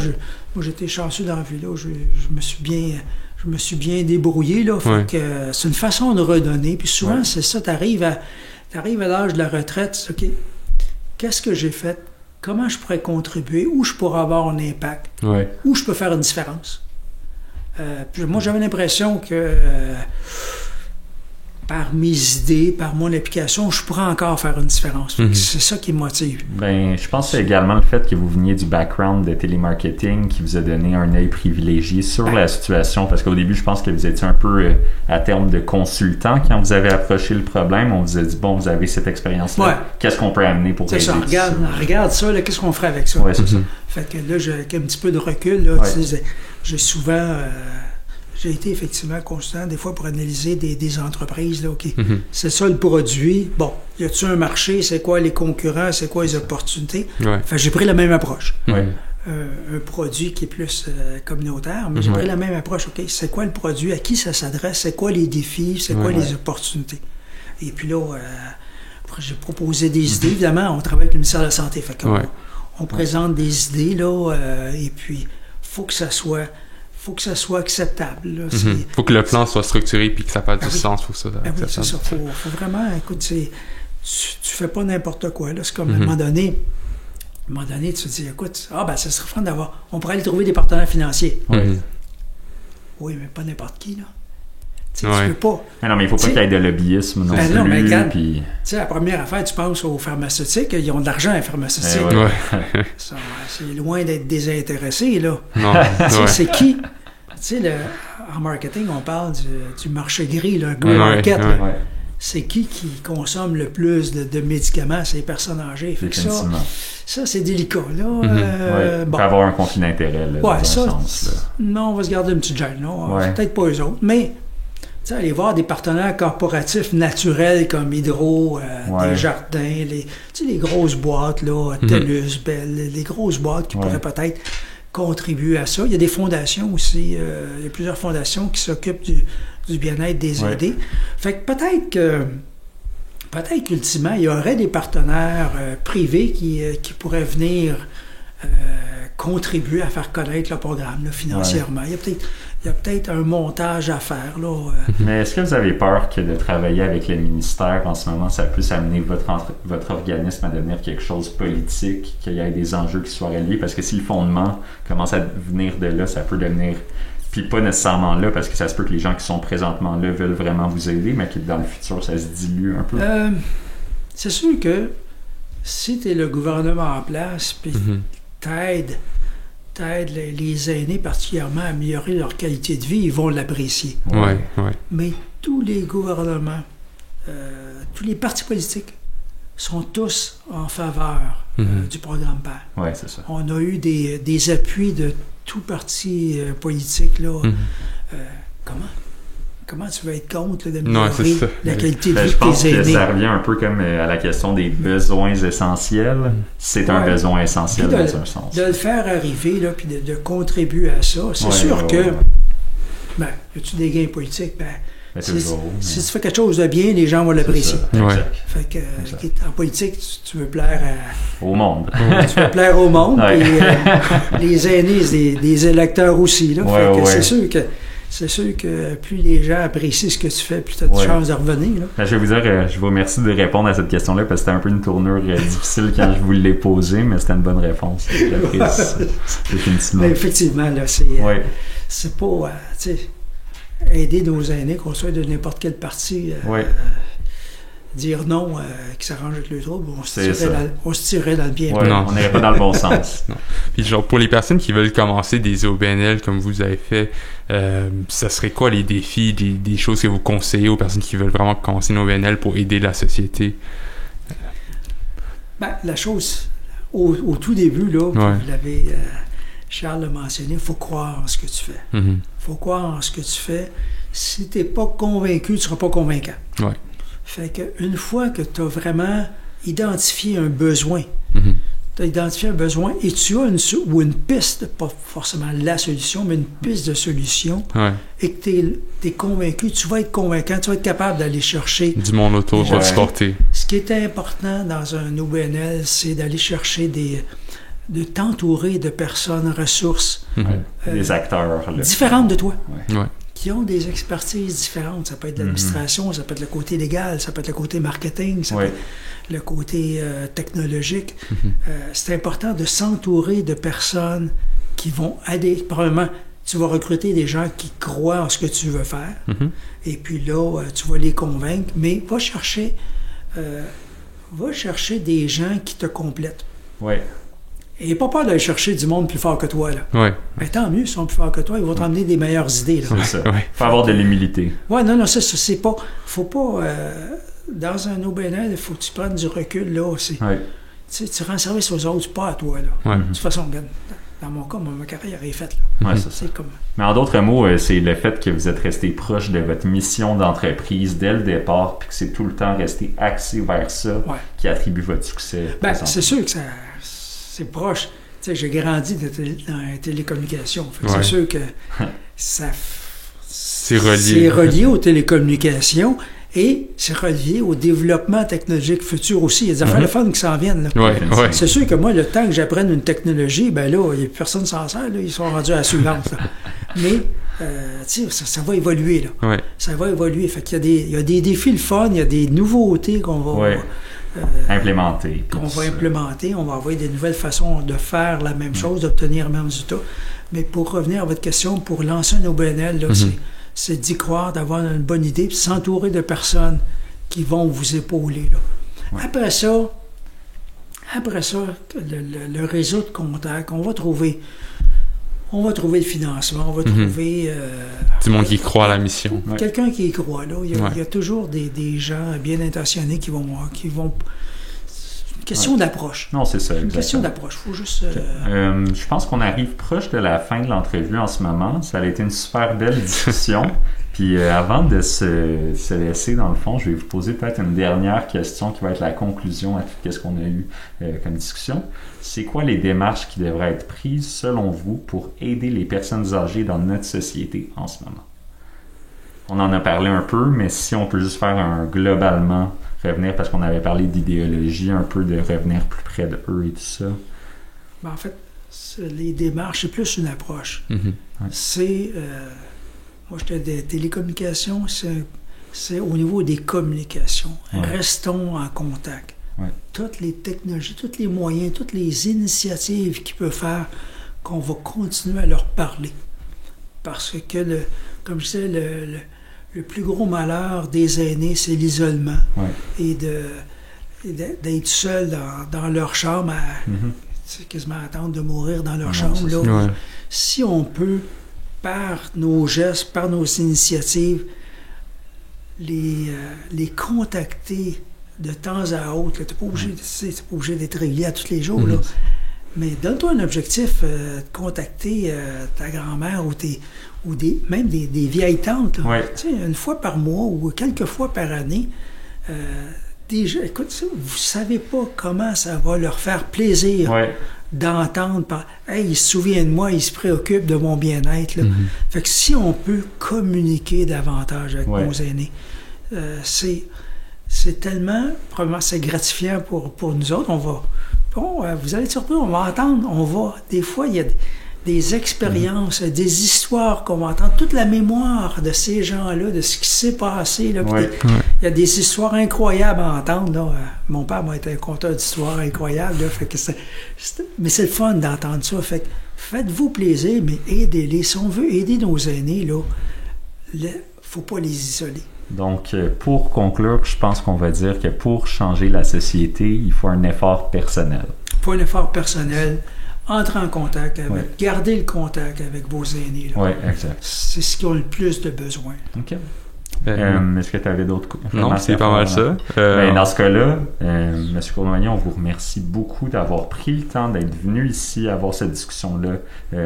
moi, j'étais chanceux dans la vie. Là. Je me suis bien débrouillé. Là. Fait que c'est une façon de redonner. Puis souvent, c'est ça, t'arrives à l'âge de la retraite, OK, qu'est-ce que j'ai fait? Comment je pourrais contribuer? Où je pourrais avoir un impact? Où je peux faire une différence? Puis moi, j'avais l'impression que par mes idées, par mon application, je pourrais encore faire une différence. C'est ça qui me motive. Ben, je pense que c'est également le fait que vous veniez du background de télémarketing qui vous a donné un œil privilégié sur la situation. Parce qu'au début, je pense que vous étiez un peu à terme de consultant quand vous avez approché le problème. On vous a dit, bon, vous avez cette expérience-là. Qu'est-ce qu'on peut amener pour aider? C'est ça, regarde ça, là, qu'est-ce qu'on ferait avec ça? C'est ça. Fait que là, avec un petit peu de recul, là, j'ai souvent... j'ai été effectivement consultant des fois pour analyser des entreprises. Là, OK, c'est ça le produit. Bon, y a-t-il un marché? C'est quoi les concurrents? C'est quoi les opportunités? Fait que j'ai pris la même approche. Un produit qui est plus communautaire, mais j'ai pris la même approche. OK, c'est quoi le produit? À qui ça s'adresse? C'est quoi les défis? C'est quoi les opportunités? Et puis là, j'ai proposé des idées. Évidemment, on travaille avec le ministère de la Santé. Fait on présente des idées, là, et puis faut que ça soit acceptable. Faut que le plan soit structuré puis que ça fasse du sens. Faut que ça soit acceptable. C'est ça. Faut vraiment, écoute, tu fais pas n'importe quoi. Là. C'est comme à un moment donné, tu te dis, écoute, ça serait fun d'avoir... On pourrait aller trouver des partenaires financiers. Oui, mais pas n'importe qui, là. Tu peux pas... Non, mais il faut pas qu'il y ait de lobbyisme non plus. Non, mais regarde, la première affaire, tu penses aux pharmaceutiques, ils ont de l'argent, les pharmaceutiques. C'est loin d'être désintéressé, là. C'est qui? Tu sais, en marketing, on parle du marché gris, le grey market. C'est qui consomme le plus de médicaments? C'est les personnes âgées. Fait que ça, c'est délicat, là. Il peut avoir un conflit d'intérêt, là, dans un sens, là. Non, on va se garder une petite gêne, là. Peut-être pas eux autres, mais... Tu sais, aller voir des partenaires corporatifs naturels comme Hydro, Desjardins, les grosses boîtes, là, TELUS, Bell, les grosses boîtes qui pourraient peut-être contribuer à ça. Il y a des fondations aussi, il y a plusieurs fondations qui s'occupent du bien-être des aidés. Fait que peut-être qu'ultimement, il y aurait des partenaires privés qui pourraient venir contribuer à faire connaître le programme là, financièrement. Il y a peut-être un montage à faire. Là. Mais est-ce que vous avez peur que de travailler avec le ministère en ce moment, ça puisse amener votre organisme à devenir quelque chose de politique, qu'il y ait des enjeux qui soient reliés? Parce que si le fondement commence à venir de là, ça peut devenir... Puis pas nécessairement là, parce que ça se peut que les gens qui sont présentement là veulent vraiment vous aider, mais que dans le futur, ça se dilue un peu. C'est sûr que si tu es le gouvernement en place, puis t'aides les aînés particulièrement à améliorer leur qualité de vie, ils vont l'apprécier. Mais tous les gouvernements, tous les partis politiques sont tous en faveur du programme PER. C'est ça. On a eu des appuis de tout parti politique, là, comment tu vas être contre là, d'améliorer la qualité de vie je pense de tes que aînés? ça revient un peu comme à la question des besoins essentiels. C'est un besoin essentiel dans un sens. De le faire arriver, là, puis de contribuer à ça. C'est sûr que, ben, y a-tu des gains politiques? Si tu fais quelque chose de bien, les gens vont l'apprécier. Fait que, en politique, tu veux plaire au monde. Tu veux plaire au monde. Puis, les aînés, c'est des électeurs aussi. Là. Fait que c'est sûr que plus les gens apprécient ce que tu fais, plus tu as de chances de revenir. Là. Je vais vous dire, je vous remercie de répondre à cette question-là parce que c'était un peu une tournure difficile quand je vous l'ai posée, mais c'était une bonne réponse. J'apprécie définitivement. Mais effectivement, là, c'est pas... aider nos aînés, qu'on soit de n'importe quel parti, dire non, qui s'arrange avec le trouble, on se tirerait dans le bien. On n'irait pas dans le bon sens. Non. Puis genre, pour les personnes qui veulent commencer des OBNL comme vous avez fait, ça serait quoi les défis, des choses que vous conseillez aux personnes qui veulent vraiment commencer une OBNL pour aider la société? Ben, la chose, au tout début, là, vous l'avez... Charles l'a mentionné, il faut croire en ce que tu fais. Il faut croire en ce que tu fais. Si tu n'es pas convaincu, tu ne seras pas convaincant. Fait qu'une fois que tu as vraiment identifié un besoin, tu as identifié un besoin et tu as une piste, pas forcément la solution, mais une piste de solution, et que tu es convaincu, tu vas être convaincant, tu vas être capable d'aller chercher... Du monde autour va te supporter. Ce qui est important dans un OBNL, c'est d'aller chercher de t'entourer de personnes ressources des acteurs différentes de toi, qui ont des expertises différentes. Ça peut être l'administration, ça peut être le côté légal, ça peut être le côté marketing, ça peut être le côté technologique. C'est important de s'entourer de personnes qui vont aider. Probablement, tu vas recruter des gens qui croient en ce que tu veux faire, et puis là, tu vas les convaincre, mais va chercher des gens qui te complètent. Et pas peur d'aller chercher du monde plus fort que toi. Là. Ben, tant mieux, ils sont plus forts que toi, ils vont te ramener des meilleures idées. Là. C'est ça. Il faut avoir de l'humilité. Non, c'est pas... Faut pas... dans un OBNL, il faut que tu prennes du recul. Là. Tu rends service aux autres, pas à toi. Là. De toute façon, dans mon cas, ma carrière est faite. Là. C'est comme... Mais en d'autres mots, c'est le fait que vous êtes resté proche de votre mission d'entreprise dès le départ, puis que c'est tout le temps resté axé vers ça qui attribue votre succès. Ben, c'est sûr que c'est proche. Tu sais, j'ai grandi dans la télécommunication. C'est sûr que c'est relié aux télécommunications et c'est relié au développement technologique futur aussi. Il y a des affaires de fun qui s'en viennent. Là. C'est sûr que moi, le temps que j'apprenne une technologie, ben là, il n'y a personne s'en sert. Là, ils sont rendus à la suivante. Mais tu sais, ça va évoluer. Là. Ça va évoluer. Fait qu'il y a des défis le fun, il y a des nouveautés qu'on va... implémenter. On va avoir des nouvelles façons de faire la même chose, d'obtenir le même résultat. Mais pour revenir à votre question, pour lancer un OBNL, là, c'est d'y croire, d'avoir une bonne idée, puis s'entourer de personnes qui vont vous épauler. Là. Après ça, le réseau de contacts, on va trouver le financement, on va trouver... du monde qui croit à la mission. Quelqu'un qui y croit. Là. Il y a toujours des gens bien intentionnés qui vont... C'est une question d'approche. Non, c'est ça. Une question d'approche. Il faut juste... je pense qu'on arrive proche de la fin de l'entrevue en ce moment. Ça a été une super belle discussion. Puis avant de se laisser, dans le fond, je vais vous poser peut-être une dernière question qui va être la conclusion à tout ce qu'on a eu comme discussion. C'est quoi les démarches qui devraient être prises, selon vous, pour aider les personnes âgées dans notre société en ce moment? On en a parlé un peu, mais si on peut juste faire globalement revenir, parce qu'on avait parlé d'idéologie, un peu de revenir plus près de eux et tout ça. Ben, en fait, les démarches, c'est plus une approche. C'est... moi, j'étais des télécommunications, c'est au niveau des communications. Restons en contact. Toutes les technologies, tous les moyens, toutes les initiatives qu'ils peuvent faire, qu'on va continuer à leur parler. Parce que, comme je disais, le plus gros malheur des aînés, c'est l'isolement. Et d'être seul dans leur chambre, quasiment attendre de mourir dans leur chambre. Là, si on peut, par nos gestes, par nos initiatives, les contacter de temps à autre, tu n'es pas obligé d'être régulier à tous les jours, là, Mais donne-toi un objectif de contacter ta grand-mère ou même des vieilles tantes. Ouais. Tu sais, une fois par mois ou quelques fois par année. Déjà, écoute, vous savez pas comment ça va leur faire plaisir d'entendre hey, il se souvient de moi, il se préoccupe de mon bien-être. Là. Fait que si on peut communiquer davantage avec nos aînés, c'est tellement, probablement, c'est gratifiant pour nous autres. Vous allez être surpris, on va entendre, des fois, il y a des expériences, des histoires qu'on va entendre, toute la mémoire de ces gens-là, de ce qui s'est passé. Là, il y a des histoires incroyables à entendre. Là. Mon père m'a été un conteur d'histoires incroyables. Là, fait que mais c'est le fun d'entendre ça. Fait que faites-vous plaisir, mais aidez-les. Si on veut aider nos aînés, il ne faut pas les isoler. Donc, pour conclure, je pense qu'on va dire que pour changer la société, il faut un effort personnel. Il faut un effort personnel. Entrez en contact avec, gardez le contact avec vos aînés. Oui, exact. C'est ce qu'ils ont le plus de besoin. OK. Est-ce que tu avais d'autres Non, c'est pas mal ça. Dans ce cas-là, M. Cournoyer, on vous remercie beaucoup d'avoir pris le temps d'être venu ici avoir cette discussion-là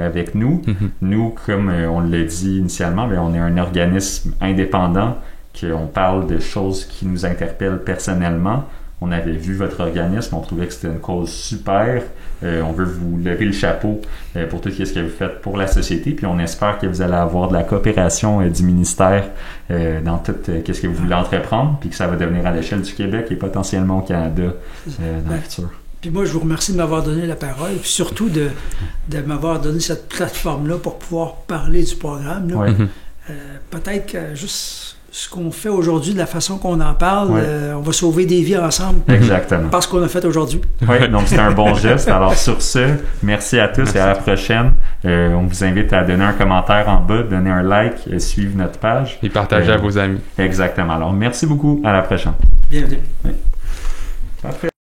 avec nous. Nous, comme on l'a dit initialement, on est un organisme indépendant, qu'on parle de choses qui nous interpellent personnellement. On avait vu votre organisme, on trouvait que c'était une cause super. On veut vous lever le chapeau pour tout ce que vous faites pour la société, puis on espère que vous allez avoir de la coopération du ministère dans tout ce que vous voulez entreprendre, puis que ça va devenir à l'échelle du Québec et potentiellement au Canada dans le futur. Puis moi, je vous remercie de m'avoir donné la parole, puis surtout de m'avoir donné cette plateforme-là pour pouvoir parler du programme. Là. Peut-être que juste ce qu'on fait aujourd'hui, de la façon qu'on en parle, on va sauver des vies ensemble. Exactement. Parce qu'on a fait aujourd'hui. Oui, donc c'est un bon geste. Alors sur ce, merci à tous et à la prochaine. On vous invite à donner un commentaire en bas, donner un like, suivre notre page. Et partager à vos amis. Exactement. Alors merci beaucoup. À la prochaine. Bienvenue. Parfait.